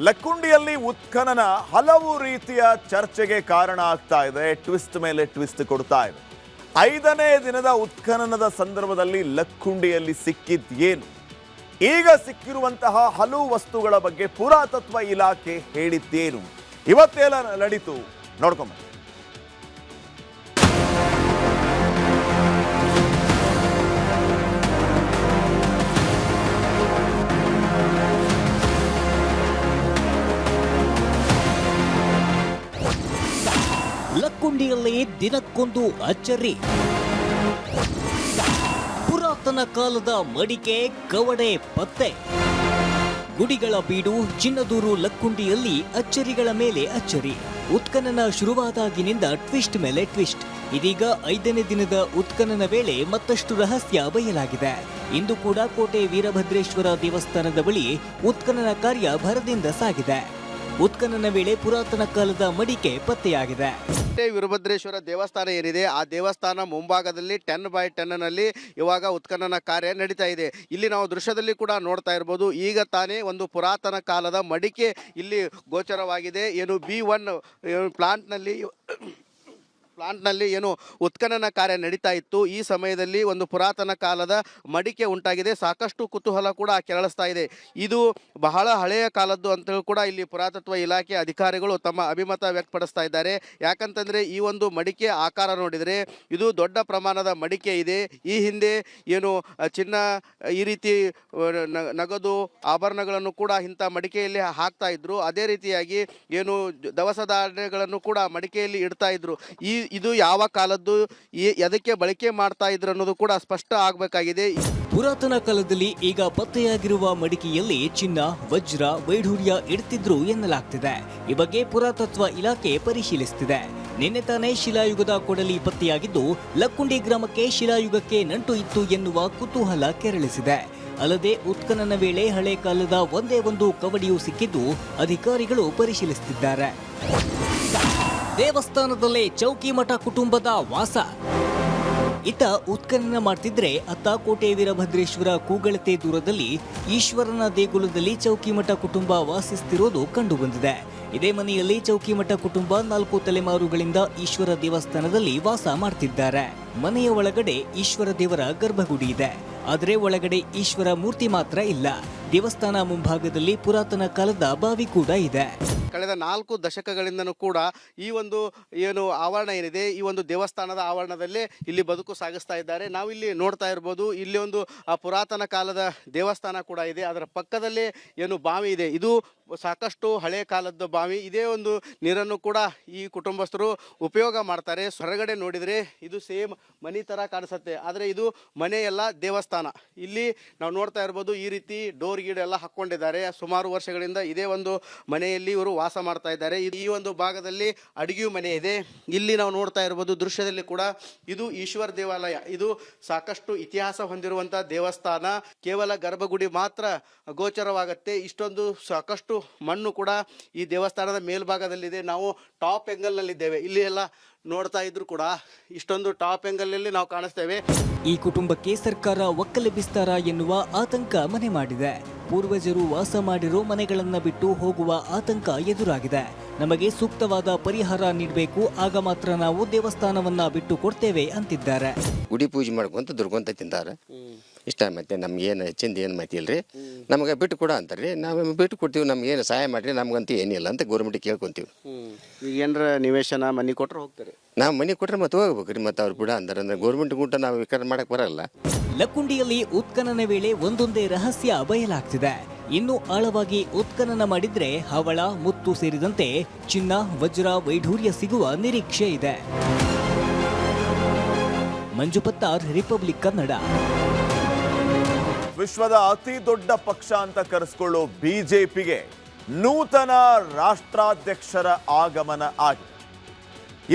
ಲಕ್ಕುಂಡಿಯಲ್ಲಿ ಉತ್ಖನನ ಹಲವು ರೀತಿಯ ಚರ್ಚೆಗೆ ಕಾರಣ ಆಗ್ತಾ ಇದೆ. ಟ್ವಿಸ್ಟ್ ಮೇಲೆ ಟ್ವಿಸ್ಟ್ ಕೊಡ್ತಾ ಇದೆ. 5ನೇ ದಿನದ ಉತ್ಖನನದ ಸಂದರ್ಭದಲ್ಲಿ ಲಕ್ಕುಂಡಿಯಲ್ಲಿ ಸಿಕ್ಕಿದ್ದೇನು? ಈಗ ಸಿಕ್ಕಿರುವಂತಹ ಹಲವು ವಸ್ತುಗಳ ಬಗ್ಗೆ ಪುರಾತತ್ವ ಇಲಾಖೆ ಹೇಳಿದ್ದೇನು? ಇವತ್ತೆಲ್ಲ ನಡೀತು ನೋಡ್ಕೊಂಬ. ಲಕ್ಕುಂಡಿಯಲ್ಲಿ ದಿನಕ್ಕೊಂದು ಅಚ್ಚರಿ. ಪುರಾತನ ಕಾಲದ ಮಡಿಕೆ, ಕವಡೆ ಪತ್ತೆ. ಗುಡಿಗಳ ಬೀಡು, ಚಿನ್ನದೂರು ಲಕ್ಕುಂಡಿಯಲ್ಲಿ ಅಚ್ಚರಿಗಳ ಮೇಲೆ ಅಚ್ಚರಿ. ಉತ್ಖನನ ಶುರುವಾದಾಗಿನಿಂದ ಟ್ವಿಸ್ಟ್ ಮೇಲೆ ಟ್ವಿಸ್ಟ್. ಇದೀಗ 5ನೇ ದಿನದ ಉತ್ಖನನ ವೇಳೆ ಮತ್ತಷ್ಟು ರಹಸ್ಯ ಬಯಲಾಗಿದೆ. ಇಂದು ಕೂಡ ಕೋಟೆ ವೀರಭದ್ರೇಶ್ವರ ದೇವಸ್ಥಾನದ ಬಳಿ ಉತ್ಖನನ ಕಾರ್ಯ ಭರದಿಂದ ಸಾಗಿದೆ. ಉತ್ಖನನ ವೇಳೆ ಪುರಾತನ ಕಾಲದ ಮಡಿಕೆ ಪತ್ತೆಯಾಗಿದೆ. ಕೋಟೆ ವೀರಭದ್ರೇಶ್ವರ ದೇವಸ್ಥಾನ ಏನಿದೆ, ಆ ದೇವಸ್ಥಾನ ಮುಂಭಾಗದಲ್ಲಿ 10x10ನಲ್ಲಿ ಇವಾಗ ಉತ್ಖನನ ಕಾರ್ಯ ನಡೀತಾ ಇದೆ. ಇಲ್ಲಿ ನಾವು ದೃಶ್ಯದಲ್ಲಿ ಕೂಡ ನೋಡ್ತಾ ಇರ್ಬೋದು. ಈಗ ತಾನೇ ಒಂದು ಪುರಾತನ ಕಾಲದ ಮಡಿಕೆ ಇಲ್ಲಿ ಗೋಚರವಾಗಿದೆ. ಏನು B1 ಪ್ಲಾಂಟ್ನಲ್ಲಿ ಏನು ಉತ್ಖನನ ಕಾರ್ಯ ನಡೀತಾ ಇತ್ತು. ಈ ಸಮಯದಲ್ಲಿ ಒಂದು ಪುರಾತನ ಕಾಲದ ಮಡಿಕೆ ಉಂಟಾಗಿದೆ. ಸಾಕಷ್ಟು ಕುತೂಹಲ ಕೂಡ ಕೆರಳಿಸ್ತಾ ಇದೆ. ಇದು ಬಹಳ ಹಳೆಯ ಕಾಲದ್ದು ಅಂತ ಕೂಡ ಇಲ್ಲಿ ಪುರಾತತ್ವ ಇಲಾಖೆ ಅಧಿಕಾರಿಗಳು ತಮ್ಮ ಅಭಿಮತ ವ್ಯಕ್ತಪಡಿಸ್ತಾ ಇದ್ದಾರೆ. ಯಾಕಂತಂದರೆ ಈ ಒಂದು ಮಡಿಕೆ ಆಕಾರ ನೋಡಿದರೆ ಇದು ದೊಡ್ಡ ಪ್ರಮಾಣದ ಮಡಿಕೆ ಇದೆ. ಈ ಹಿಂದೆ ಏನು ಚಿನ್ನ, ಈ ರೀತಿ ನಗದು ಆಭರಣಗಳನ್ನು ಕೂಡ ಇಂಥ ಮಡಿಕೆಯಲ್ಲಿ ಹಾಕ್ತಾ ಇದ್ರು. ಅದೇ ರೀತಿಯಾಗಿ ಏನು ದವಸ ಧಾನ್ಯಗಳನ್ನು ಕೂಡ ಮಡಿಕೆಯಲ್ಲಿ ಇಡ್ತಾ ಇದ್ರು. ಇದು ಯಾವ ಕಾಲದ್ದು, ಎದಕ್ಕೆ ಬಳಕೆ ಮಾಡ್ತಾ ಇದ್ರು ಅನ್ನೋದು ಕೂಡ ಸ್ಪಷ್ಟ ಆಗಬೇಕಾಗಿದೆ. ಪುರಾತನ ಕಾಲದಲ್ಲಿ ಈಗ ಪತ್ತೆಯಾಗಿರುವ ಮಡಿಕೆಯಲ್ಲಿ ಚಿನ್ನ, ವಜ್ರ, ವೈಢೂರ್ಯ ಇಡ್ತಿದ್ರು ಎನ್ನಲಾಗ್ತಿದೆ. ಈ ಬಗ್ಗೆ ಪುರಾತತ್ವ ಇಲಾಖೆ ಪರಿಶೀಲಿಸುತ್ತಿದೆ. ನಿನ್ನೆ ತಾನೇ ಶಿಲಾಯುಗದ ಕೊಡಲಿ ಪತ್ತೆಯಾಗಿದ್ದು, ಲಕ್ಕುಂಡಿ ಗ್ರಾಮಕ್ಕೆ ಶಿಲಾಯುಗಕ್ಕೆ ನಂಟು ಇತ್ತು ಎನ್ನುವ ಕುತೂಹಲ ಕೆರಳಿಸಿದೆ. ಅಲ್ಲದೆ ಉತ್ಖನನ ವೇಳೆ ಹಳೆ ಕಾಲದ ಒಂದೇ ಒಂದು ಕವಡಿಯೂ ಸಿಕ್ಕಿದ್ದು ಅಧಿಕಾರಿಗಳು ಪರಿಶೀಲಿಸುತ್ತಿದ್ದಾರೆ. ದೇವಸ್ಥಾನದಲ್ಲೇ ಚೌಕಿಮಠ ಕುಟುಂಬದ ವಾಸ. ಇತ್ತ ಉತ್ಖನನ ಮಾಡ್ತಿದ್ರೆ ಅತ್ತ ಕೋಟೆ ವೀರಭದ್ರೇಶ್ವರ ಕೂಗಳತೆ ದೂರದಲ್ಲಿ ಈಶ್ವರನ ದೇಗುಲದಲ್ಲಿ ಚೌಕಿಮಠ ಕುಟುಂಬ ವಾಸಿಸುತ್ತಿರೋದು ಕಂಡುಬಂದಿದೆ. ಇದೇ ಮನೆಯಲ್ಲಿ ಚೌಕಿಮಠ ಕುಟುಂಬ 4 ತಲೆಮಾರುಗಳಿಂದ ಈಶ್ವರ ದೇವಸ್ಥಾನದಲ್ಲಿ ವಾಸ ಮಾಡ್ತಿದ್ದಾರೆ. ಮನೆಯ ಒಳಗಡೆ ಈಶ್ವರ ದೇವರ ಗರ್ಭಗುಡಿ ಇದೆ. ಆದರೆ ಒಳಗಡೆ ಈಶ್ವರ ಮೂರ್ತಿ ಮಾತ್ರ ಇಲ್ಲ. ದೇವಸ್ಥಾನ ಮುಂಭಾಗದಲ್ಲಿ ಪುರಾತನ ಕಾಲದ ಬಾವಿ ಕೂಡ ಇದೆ. ಕಳೆದ 4 ದಶಕಗಳಿಂದನೂ ಕೂಡ ಈ ಒಂದು ಏನು ಆವರಣ ಏನಿದೆ, ಈ ಒಂದು ದೇವಸ್ಥಾನದ ಆವರಣದಲ್ಲೇ ಇಲ್ಲಿ ಬದುಕು ಸಾಗಿಸ್ತಾ ಇದ್ದಾರೆ. ನಾವು ಇಲ್ಲಿ ನೋಡ್ತಾ ಇರ್ಬೋದು. ಇಲ್ಲಿ ಒಂದು ಪುರಾತನ ಕಾಲದ ದೇವಸ್ಥಾನ ಕೂಡ ಇದೆ. ಅದರ ಪಕ್ಕದಲ್ಲೇ ಏನು ಬಾವಿ ಇದೆ. ಇದು ಸಾಕಷ್ಟು ಹಳೆ ಕಾಲದ ಬಾವಿ. ಇದೇ ಒಂದು ನೀರನ್ನು ಕೂಡ ಈ ಕುಟುಂಬಸ್ಥರು ಉಪಯೋಗ ಮಾಡ್ತಾರೆ. ಹೊರಗಡೆ ನೋಡಿದರೆ ಇದು ಸೇಮ್ ಮನೆ ಥರ ಕಾಣಿಸುತ್ತೆ, ಆದರೆ ಇದು ಮನೆಯಲ್ಲ, ದೇವಸ್ಥಾನ. ಇಲ್ಲಿ ನಾವು ನೋಡ್ತಾ ಇರ್ಬೋದು. ಈ ರೀತಿ ಡೋರ್ ಗೀಡ್ ಎಲ್ಲ ಹಾಕ್ಕೊಂಡಿದ್ದಾರೆ. ಸುಮಾರು ವರ್ಷಗಳಿಂದ ಇದೇ ಒಂದು ಮನೆಯಲ್ಲಿ ಇವರು ವಾಸ ಮಾಡ್ತಾ ಇದ್ದಾರೆ. ಈ ಒಂದು ಭಾಗದಲ್ಲಿ ಅಡುಗೆ ಮನೆ ಇದೆ. ಇಲ್ಲಿ ನಾವು ನೋಡ್ತಾ ಇರ್ಬೋದು ದೃಶ್ಯದಲ್ಲಿ ಕೂಡ ಇದು ಈಶ್ವರ ದೇವಾಲಯ. ಇದು ಸಾಕಷ್ಟು ಇತಿಹಾಸ ಹೊಂದಿರುವಂಥ ದೇವಸ್ಥಾನ. ಕೇವಲ ಗರ್ಭಗುಡಿ ಮಾತ್ರ ಗೋಚರವಾಗುತ್ತೆ. ಇಷ್ಟೊಂದು ಸಾಕಷ್ಟು ಮಣ್ಣು ಕೂಡ ಈ ದೇವಸ್ಥಾನದ ಮೇಲ್ಭಾಗದಲ್ಲಿದೆ. ನಾವು ಟಾಪ್ ಆ್ಯಂಗಲ್ನಲ್ಲಿದ್ದೇವೆ. ಇಲ್ಲಿ ಎಲ್ಲ ನೋಡ್ತಾ ಇದ್ರು ಕೂಡ ಇಷ್ಟೊಂದು ಟಾಪ್ ಆ್ಯಂಗಲ್ನಲ್ಲಿ ನಾವು ಕಾಣಿಸ್ತೇವೆ. ಈ ಕುಟುಂಬಕ್ಕೆ ಸರ್ಕಾರ ಒಕ್ಕಲೆಬ್ಬಿಸ್ತಾರಾ ಎನ್ನುವ ಆತಂಕ ಮನೆ ಮಾಡಿದೆ. ಪೂರ್ವಜರು ವಾಸ ಮಾಡಿರೋ ಮನೆಗಳನ್ನ ಬಿಟ್ಟು ಹೋಗುವ ಆತಂಕ ಎದುರಾಗಿದೆ. ನಮಗೆ ಸೂಕ್ತವಾದ ಪರಿಹಾರ ನೀಡಬೇಕು, ಆಗ ಮಾತ್ರ ನಾವು ದೇವಸ್ಥಾನವನ್ನ ಬಿಟ್ಟು ಕೊಡ್ತೇವೆ ಅಂತಿದ್ದಾರೆ. ಗುಡಿ ಪೂಜೆ ಮಾಡ್ಕೊಂತ ದುರ್ಕೊಂತ ತಿಂತಾರೆ. ಇಷ್ಟ ಮತ್ತೆ ನಮ್ಗೇನು ಹೆಚ್ಚಿಂದ ಏನು ಮಾಹಿತಿ ಇಲ್ರಿ, ನಮಗೆ ಬಿಟ್ಟು ಕೊಡ ಅಂತಾರೆ ರೀ. ನಾವು ಬಿಟ್ಟು ಕೊಡ್ತೀವಿ, ನಮ್ಗೇನು ಸಹಾಯ ಮಾಡಿರಿ, ನಮಗಂತೂ ಏನಿಲ್ಲ ಅಂತ ಗೌರ್ಮೆಂಟಿಗೆ ಕೇಳ್ಕೊತೀವಿ. ಈಗ ಏನಾರ ನಿವೇಶನ ಮನೆ ಕೊಟ್ಟರೆ ಹೋಗ್ತಾರೆ, ನಾವು ಮನೆ ಕೊಟ್ಟರೆ ಮತ್ತೆ ಹೋಗ್ಬೇಕು ರೀ. ಮತ್ತು ಅವ್ರು ಬಿಡ ಅಂತಾರೆ ಅಂದ್ರೆ ಗೌರ್ಮೆಂಟ್ ಊಟ ನಾವು ವಿಕಾರ ಮಾಡಕ್ಕೆ ಬರಲ್ಲ. ಲಕ್ಕುಂಡಿಯಲ್ಲಿ ಉತ್ಖನನ ವೇಳೆ ಒಂದೊಂದೇ ರಹಸ್ಯ ಬಯಲಾಗ್ತಿದೆ. ಇನ್ನು ಆಳವಾಗಿ ಉತ್ಖನನ ಮಾಡಿದ್ರೆ ಹವಳ, ಮುತ್ತು ಸೇರಿದಂತೆ ಚಿನ್ನ, ವಜ್ರ, ವೈಢೂರ್ಯ ಸಿಗುವ ನಿರೀಕ್ಷೆ ಇದೆ. ಮಂಜು ಪತ್ತಾರ್, ರಿಪಬ್ಲಿಕ್ ಕನ್ನಡ. ವಿಶ್ವದ ಅತಿ ದೊಡ್ಡ ಪಕ್ಷ ಅಂತ ಕರೆಸ್ಕೊಳ್ಳೋ ಬಿಜೆಪಿಗೆ ನೂತನ ರಾಷ್ಟ್ರಾಧ್ಯಕ್ಷರ ಆಗಮನ ಆಗಿದೆ.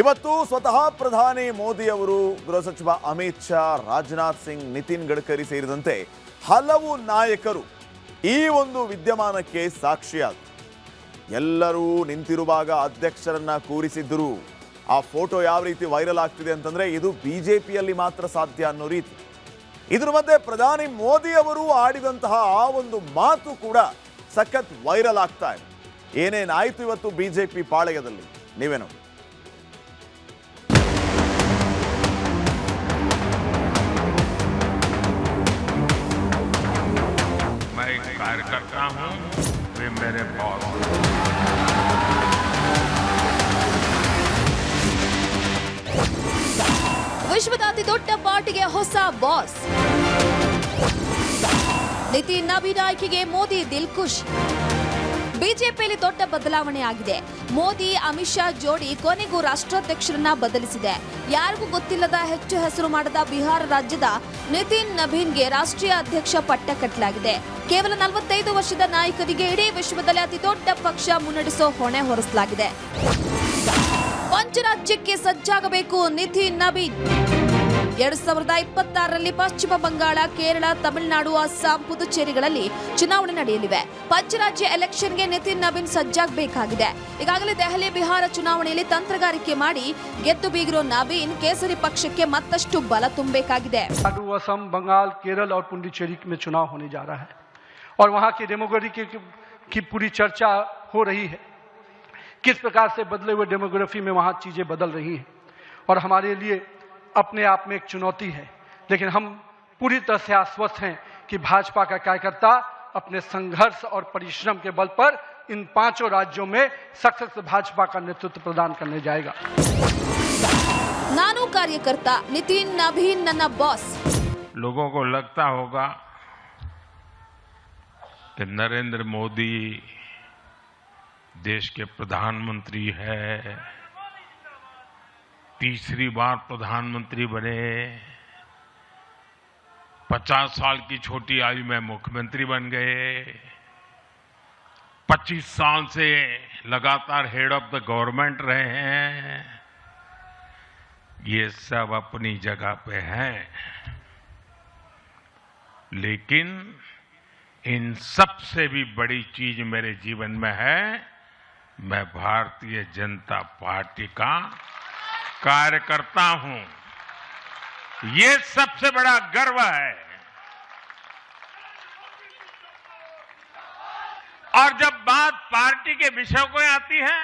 ಇವತ್ತು ಸ್ವತಃ ಪ್ರಧಾನಿ ಮೋದಿ ಅವರು, ಗೃಹ ಸಚಿವ ಅಮಿತ್ ಶಾ, ರಾಜನಾಥ್ ಸಿಂಗ್, ನಿತಿನ್ ಗಡ್ಕರಿ ಸೇರಿದಂತೆ ಹಲವು ನಾಯಕರು ಈ ಒಂದು ವಿದ್ಯಮಾನಕ್ಕೆ ಸಾಕ್ಷಿಯಾದರು. ಎಲ್ಲರೂ ನಿಂತಿರುವಾಗ ಅಧ್ಯಕ್ಷರನ್ನ ಕೂರಿಸಿದ್ರು. ಆ ಫೋಟೋ ಯಾವ ರೀತಿ ವೈರಲ್ ಆಗ್ತಿದೆ ಅಂತಂದ್ರೆ ಇದು ಬಿಜೆಪಿಯಲ್ಲಿ ಮಾತ್ರ ಸಾಧ್ಯ ಅನ್ನೋ ರೀತಿ. ಇದ್ರ ಮಧ್ಯೆ ಪ್ರಧಾನಿ ಮೋದಿ ಅವರು ಆಡಿದಂತಹ ಆ ಒಂದು ಮಾತು ಕೂಡ ಸಖತ್ ವೈರಲ್ ಆಗ್ತಾ ಇದೆ. ಏನೇನಾಯ್ತು ಇವತ್ತು ಬಿಜೆಪಿ ಪಾಳೆಯದಲ್ಲಿ ನೀವೇ ನೋಡಿ. कार्यकर्ता हूं, वे मेरे बॉस। ವಿಶ್ವದ ಅತಿ ದೊಡ್ಡ ಪಾರ್ಟಿಗೆ ಹೊಸ ಬಾಸ್. ನಿತಿನ್ ನಬೀನ್ ಆಯ್ಕೆಗೆ ಮೋದಿ ದಿಲ್ ಖುಷ್. ಬಿಜೆಪಿಯಲ್ಲಿ ದೊಡ್ಡ ಬದಲಾವಣೆ ಆಗಿದೆ. ಮೋದಿ ಅಮಿತ್ ಶಾ ಜೋಡಿ ಕೊನೆಗೂ ರಾಷ್ಟ್ರಾಧ್ಯಕ್ಷರನ್ನ ಬದಲಿಸಿದೆ. ಯಾರಿಗೂ ಗೊತ್ತಿಲ್ಲದ ಹೆಚ್ಚು ಹೆಸರು ಮಾಡದ ಬಿಹಾರ ರಾಜ್ಯದ ನಿತಿನ್ ನಬೀನ್ಗೆ ರಾಷ್ಟ್ರೀಯ ಅಧ್ಯಕ್ಷ ಪಟ್ಟ ಕಟ್ಟಲಾಗಿದೆ. ಕೇವಲ 45 ವರ್ಷದ ನಾಯಕರಿಗೆ ಇಡೀ ವಿಶ್ವದಲ್ಲಿ ಅತಿ ದೊಡ್ಡ ಪಕ್ಷ ಮುನ್ನಡೆಸೋ ಹೊಣೆ ಹೊರಿಸಲಾಗಿದೆ. ಪಂಚರಾಜ್ಯಕ್ಕೆ ಸಜ್ಜಾಗಬೇಕು ನಿತಿನ್ ನಬೀನ್. 2026ರಲ್ಲಿ ಪಶ್ಚಿಮ ಬಂಗಾಳ, ಕೇರಳ, ತಮಿಳುನಾಡು, ಅಸ್ಸಾಂ, ಪುದುಚೇರಿಗಳಲ್ಲಿ ಚುನಾವಣೆ ನಡೆಯಲಿವೆ. ಪಂಚರಾಜ್ಯ ಎಲೆಕ್ಷನ್ಗೆ ನಿತಿನ್ ನಬೀನ್ ಸಜ್ಜಾಗಬೇಕಾಗಿದೆ. ಈಗಾಗಲೇ ದೆಹಲಿ, ಬಿಹಾರ ಚುನಾವಣೆಯಲ್ಲಿ ತಂತ್ರಗಾರಿಕೆ ಮಾಡಿ ಗೆದ್ದು ಬೀಗಿರೋ ನಬೀನ್ ಕೇಸರಿ ಪಕ್ಷಕ್ಕೆ ಮತ್ತಷ್ಟು ಬಲ ತುಂಬಬೇಕಾಗಿದೆ. असम, बंगाल, केरल और पुडुचेरी में चुनाव होने जा रहा है और वहां की डेमोग्राफी की पूरी चर्चा हो रही है. किस प्रकार से बदले हुए डेमोग्राफी में वहां चीजें बदल रही हैं और हमारे लिए अपने आप में एक चुनौती है. लेकिन हम पूरी तरह से आश्वस्त हैं कि भाजपा का कार्यकर्ता अपने संघर्ष और परिश्रम के बल पर इन 5 राज्यों में सशक्त भाजपा का नेतृत्व प्रदान करने जाएगा. नानू कार्यकर्ता, नितिन नबीन नन्ना बॉस. लोगों को लगता होगा कि नरेंद्र मोदी देश के प्रधानमंत्री है, तीसरी बार प्रधानमंत्री बने, 50 साल की छोटी आयु में मुख्यमंत्री बन गए, 25 साल से लगातार हेड ऑफ द गवर्नमेंट रहे हैं. ये सब अपनी जगह पे हैं, लेकिन इन सब से भी बड़ी चीज मेरे जीवन में है, मैं भारतीय जनता पार्टी का कार्यकर्ता हूं. ये सबसे बड़ा गर्व है. और जब बात पार्टी के विषयों को आती है,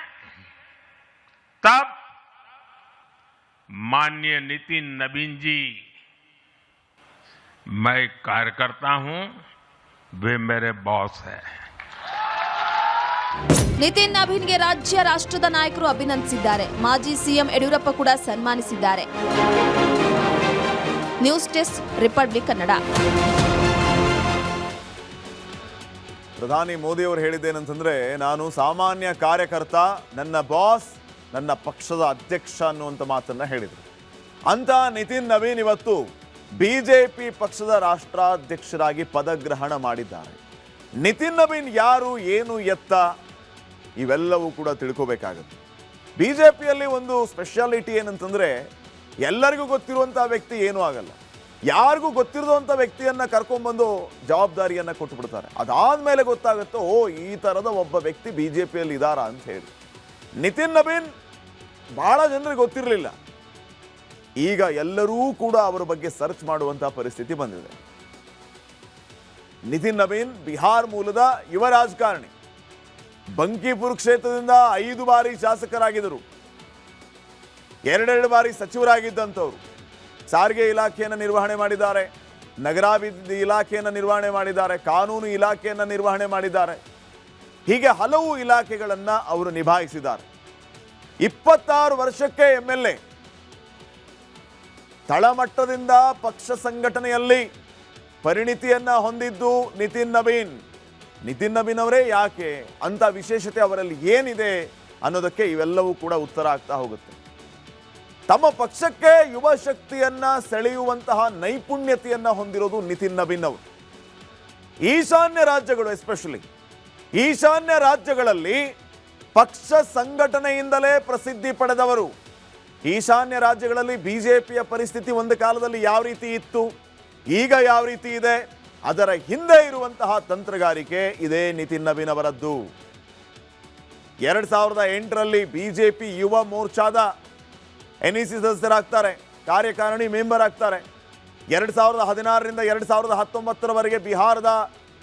तब माननीय नितिन नबीन जी, मैं एक कार्यकर्ता हूं, वे मेरे बॉस हैं. ನಿತಿನ್ ನಬೀನ್ಗೆ ರಾಜ್ಯ ರಾಷ್ಟ್ರದ ನಾಯಕರು ಅಭಿನಂದಿಸಿದ್ದಾರೆ. ಮಾಜಿ ಸಿಎಂ ಯಡಿಯೂರಪ್ಪ ಕೂಡ ಸನ್ಮಾನಿಸಿದ್ದಾರೆ. News desk, Republic Kannada. ಪ್ರಧಾನಿ ಮೋದಿ ಅವರು ಹೇಳಿದ್ದೇನಂತಂದ್ರೆ, ನಾನು ಸಾಮಾನ್ಯ ಕಾರ್ಯಕರ್ತ, ನನ್ನ ಬಾಸ್ ನನ್ನ ಪಕ್ಷದ ಅಧ್ಯಕ್ಷ ಅನ್ನುವಂಥ ಮಾತನ್ನ ಹೇಳಿದರು. ಅಂತ ನಿತಿನ್ ನಬೀನ್ ಇವತ್ತು ಬಿಜೆಪಿ ಪಕ್ಷದ ರಾಷ್ಟ್ರಾಧ್ಯಕ್ಷರಾಗಿ ಪದಗ್ರಹಣ ಮಾಡಿದ್ದಾರೆ. ನಿತಿನ್ ನಬೀನ್ ಯಾರು, ಏನು, ಎತ್ತ, ಇವೆಲ್ಲವೂ ಕೂಡ ತಿಳ್ಕೋಬೇಕಾಗುತ್ತೆ. ಬಿಜೆಪಿಯಲ್ಲಿ ಒಂದು ಸ್ಪೆಷಾಲಿಟಿ ಏನಂತಂದ್ರೆ, ಎಲ್ಲರಿಗೂ ಗೊತ್ತಿರುವಂಥ ವ್ಯಕ್ತಿ ಏನೂ ಆಗಲ್ಲ. ಯಾರಿಗೂ ಗೊತ್ತಿರೋಂಥ ವ್ಯಕ್ತಿಯನ್ನ ಕರ್ಕೊಂಡ್ಬಂದು ಜವಾಬ್ದಾರಿಯನ್ನ ಕೊಟ್ಟು ಬಿಡ್ತಾರೆ. ಅದಾದ್ಮೇಲೆ ಗೊತ್ತಾಗುತ್ತೆ, ಓ ಈ ಥರದ ಒಬ್ಬ ವ್ಯಕ್ತಿ ಬಿಜೆಪಿಯಲ್ಲಿ ಇದ್ದಾರಾ ಅಂತ ಹೇಳಿ. ನಿತಿನ್ ನಬೀನ್ ಬಹಳ ಜನರಿಗೆ ಗೊತ್ತಿರಲಿಲ್ಲ. ಈಗ ಎಲ್ಲರೂ ಕೂಡ ಅವರ ಬಗ್ಗೆ ಸರ್ಚ್ ಮಾಡುವಂತಹ ಪರಿಸ್ಥಿತಿ ಬಂದಿದೆ. ನಿತಿನ್ ನಬೀನ್ ಬಿಹಾರ್ ಮೂಲದ ಯುವ ರಾಜಕಾರಣಿ. ಬಂಕಿಪುರ್ ಕ್ಷೇತ್ರದಿಂದ 5 ಬಾರಿ ಶಾಸಕರಾಗಿದ್ದರು, 2 ಬಾರಿ ಸಚಿವರಾಗಿದ್ದಂಥವ್ರು. ಸಾರಿಗೆ ಇಲಾಖೆಯನ್ನು ನಿರ್ವಹಣೆ ಮಾಡಿದ್ದಾರೆ. ನಗರಾಭಿವೃದ್ಧಿ ಇಲಾಖೆಯನ್ನು ನಿರ್ವಹಣೆ ಮಾಡಿದ್ದಾರೆ, ಕಾನೂನು ಇಲಾಖೆಯನ್ನು ನಿರ್ವಹಣೆ ಮಾಡಿದ್ದಾರೆ. ಹೀಗೆ ಹಲವು ಇಲಾಖೆಗಳನ್ನು ಅವರು ನಿಭಾಯಿಸಿದ್ದಾರೆ. 26 ವರ್ಷಕ್ಕೆ MLA. ತಳಮಟ್ಟದಿಂದ ಪಕ್ಷ ಸಂಘಟನೆಯಲ್ಲಿ ಪರಿಣಿತಿಯನ್ನ ಹೊಂದಿದ್ದು ನಿತಿನ್ ನಬೀನ್ ಅವರೇ ಯಾಕೆ ಅಂತ ವಿಶೇಷತೆ ಅವರಲ್ಲಿ ಏನಿದೆ ಅನ್ನೋದಕ್ಕೆ ಇವೆಲ್ಲವೂ ಕೂಡ ಉತ್ತರ ಆಗ್ತಾ ಹೋಗುತ್ತೆ. ತಮ್ಮ ಪಕ್ಷಕ್ಕೆ ಯುವ ಶಕ್ತಿಯನ್ನ ಸೆಳೆಯುವಂತಹ ನೈಪುಣ್ಯತೆಯನ್ನ ಹೊಂದಿರೋದು ನಿತಿನ್ ನಬೀನ್ ಅವರು. ಈಶಾನ್ಯ ರಾಜ್ಯಗಳು, ಎಸ್ಪೆಷಲಿ ಈಶಾನ್ಯ ರಾಜ್ಯಗಳಲ್ಲಿ ಪಕ್ಷ ಸಂಘಟನೆಯಿಂದಲೇ ಪ್ರಸಿದ್ಧಿ ಪಡೆದವರು. ಈಶಾನ್ಯ ರಾಜ್ಯಗಳಲ್ಲಿ ಬಿಜೆಪಿಯ ಪರಿಸ್ಥಿತಿ ಒಂದು ಕಾಲದಲ್ಲಿ ಯಾವ ರೀತಿ ಇತ್ತು, ಈಗ ಯಾವ ರೀತಿ ಇದೆ, ಅದರ ಹಿಂದೆ ಇರುವಂತಹ ತಂತ್ರಗಾರಿಕೆ ಇದೇ ನಿತಿನ್ ನಬೀನ್ ಅವರದ್ದು. 2008ರಲ್ಲಿ ಬಿಜೆಪಿ ಯುವ ಮೋರ್ಚಾದ NEC ಸದಸ್ಯರಾಗ್ತಾರೆ, ಕಾರ್ಯಕಾರಿಣಿ ಮೆಂಬರ್ ಆಗ್ತಾರೆ. 2016ರಿಂದ 2019ರವರೆಗೆ ಬಿಹಾರದ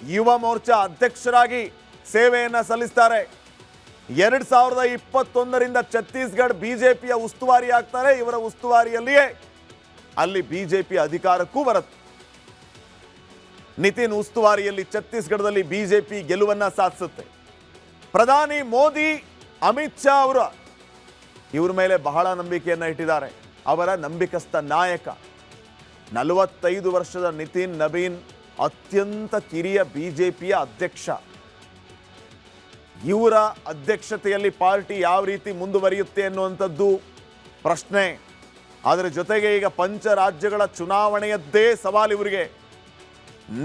ಯುವ ಮೋರ್ಚಾ ಅಧ್ಯಕ್ಷರಾಗಿ ಸೇವೆಯನ್ನು ಸಲ್ಲಿಸ್ತಾರೆ. 2021ರಿಂದ ಛತ್ತೀಸ್ಗಢ ಬಿಜೆಪಿಯ ಉಸ್ತುವಾರಿ ಆಗ್ತಾರೆ. ಇವರ ಉಸ್ತುವಾರಿಯಲ್ಲಿಯೇ ಅಲ್ಲಿ ಬಿಜೆಪಿ ಅಧಿಕಾರಕ್ಕೂ ಬರುತ್ತೆ. ನಿತಿನ್ ಉಸ್ತುವಾರಿಯಲ್ಲಿ ಛತ್ತೀಸ್ಗಢದಲ್ಲಿ ಬಿಜೆಪಿ ಗೆಲುವನ್ನ ಸಾಧಿಸುತ್ತೆ. ಪ್ರಧಾನಿ ಮೋದಿ, ಅಮಿತ್ ಶಾ ಅವರು ಇವರ ಮೇಲೆ ಬಹಳ ನಂಬಿಕೆಯನ್ನು ಇಟ್ಟಿದ್ದಾರೆ. ಅವರ ನಂಬಿಕಸ್ಥ ನಾಯಕ 45 ವರ್ಷದ ನಿತಿನ್ ನಬೀನ್ ಅತ್ಯಂತ ಕಿರಿಯ ಬಿಜೆಪಿಯ ಅಧ್ಯಕ್ಷ. ಇವರ ಅಧ್ಯಕ್ಷತೆಯಲ್ಲಿ ಪಾರ್ಟಿ ಯಾವ ರೀತಿ ಮುಂದುವರಿಯುತ್ತೆ ಅನ್ನುವಂಥದ್ದು ಪ್ರಶ್ನೆ. ಅದರ ಜೊತೆಗೆ ಈಗ ಪಂಚ ರಾಜ್ಯಗಳ ಚುನಾವಣೆಯದ್ದೇ ಸವಾಲು ಇವರಿಗೆ.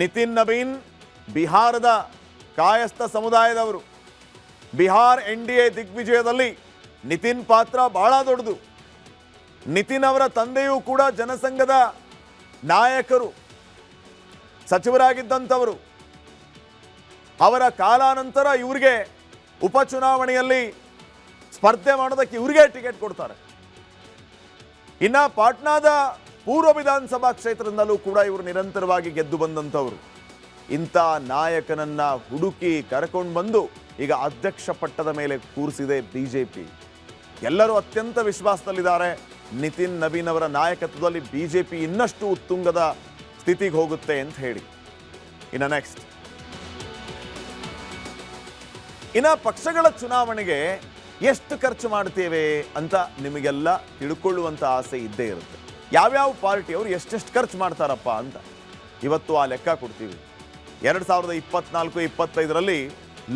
ನಿತಿನ್ ನಬೀನ್ ಬಿಹಾರದ ಕಾಯಸ್ಥ ಸಮುದಾಯದವರು. ಬಿಹಾರ್ NDA ದಿಗ್ವಿಜಯದಲ್ಲಿ ನಿತಿನ್ ಪಾತ್ರ ಬಹಳ ದೊಡ್ಡದು. ನಿತಿನ್ ಅವರ ತಂದೆಯೂ ಕೂಡ ಜನಸಂಘದ ನಾಯಕರು, ಸಚಿವರಾಗಿದ್ದಂಥವರು. ಅವರ ಕಾಲಾನಂತರ ಇವರಿಗೆ ಉಪಚುನಾವಣೆಯಲ್ಲಿ ಸ್ಪರ್ಧೆ ಮಾಡೋದಕ್ಕೆ ಇವರಿಗೆ ಟಿಕೆಟ್ ಕೊಡ್ತಾರೆ. ಇನ್ನು ಪಾಟ್ನಾದ ಪೂರ್ವ ವಿಧಾನಸಭಾ ಕ್ಷೇತ್ರದಿಂದಲೂ ಕೂಡ ಇವರು ನಿರಂತರವಾಗಿ ಗೆದ್ದು ಬಂದಂಥವರು. ಇಂಥ ನಾಯಕನನ್ನ ಹುಡುಕಿ ಕರ್ಕೊಂಡು ಬಂದು ಈಗ ಅಧ್ಯಕ್ಷ ಪಟ್ಟದ ಮೇಲೆ ಕೂರಿಸಿದೆ ಬಿಜೆಪಿ. ಎಲ್ಲರೂ ಅತ್ಯಂತ ವಿಶ್ವಾಸದಲ್ಲಿದ್ದಾರೆ. ನಿತಿನ್ ನಬೀನ್ ಅವರ ನಾಯಕತ್ವದಲ್ಲಿ ಬಿಜೆಪಿ ಇನ್ನಷ್ಟು ಉತ್ತುಂಗದ ಸ್ಥಿತಿಗೆ ಹೋಗುತ್ತೆ ಅಂತ ಹೇಳಿ. ಇನ್ನು ನೆಕ್ಸ್ಟ್, ಇನ್ನು ಪಕ್ಷಗಳ ಚುನಾವಣೆಗೆ ಎಷ್ಟು ಖರ್ಚು ಮಾಡ್ತೇವೆ ಅಂತ ನಿಮಗೆಲ್ಲ ತಿಳ್ಕೊಳ್ಳುವಂಥ ಆಸೆ ಇದ್ದೇ ಇರುತ್ತೆ. ಯಾವ್ಯಾವ ಪಾರ್ಟಿಯವರು ಎಷ್ಟೆಷ್ಟು ಖರ್ಚು ಮಾಡ್ತಾರಪ್ಪ ಅಂತ ಇವತ್ತು ಆ ಲೆಕ್ಕ ಕೊಡ್ತೀವಿ. 2024-25ರಲ್ಲಿ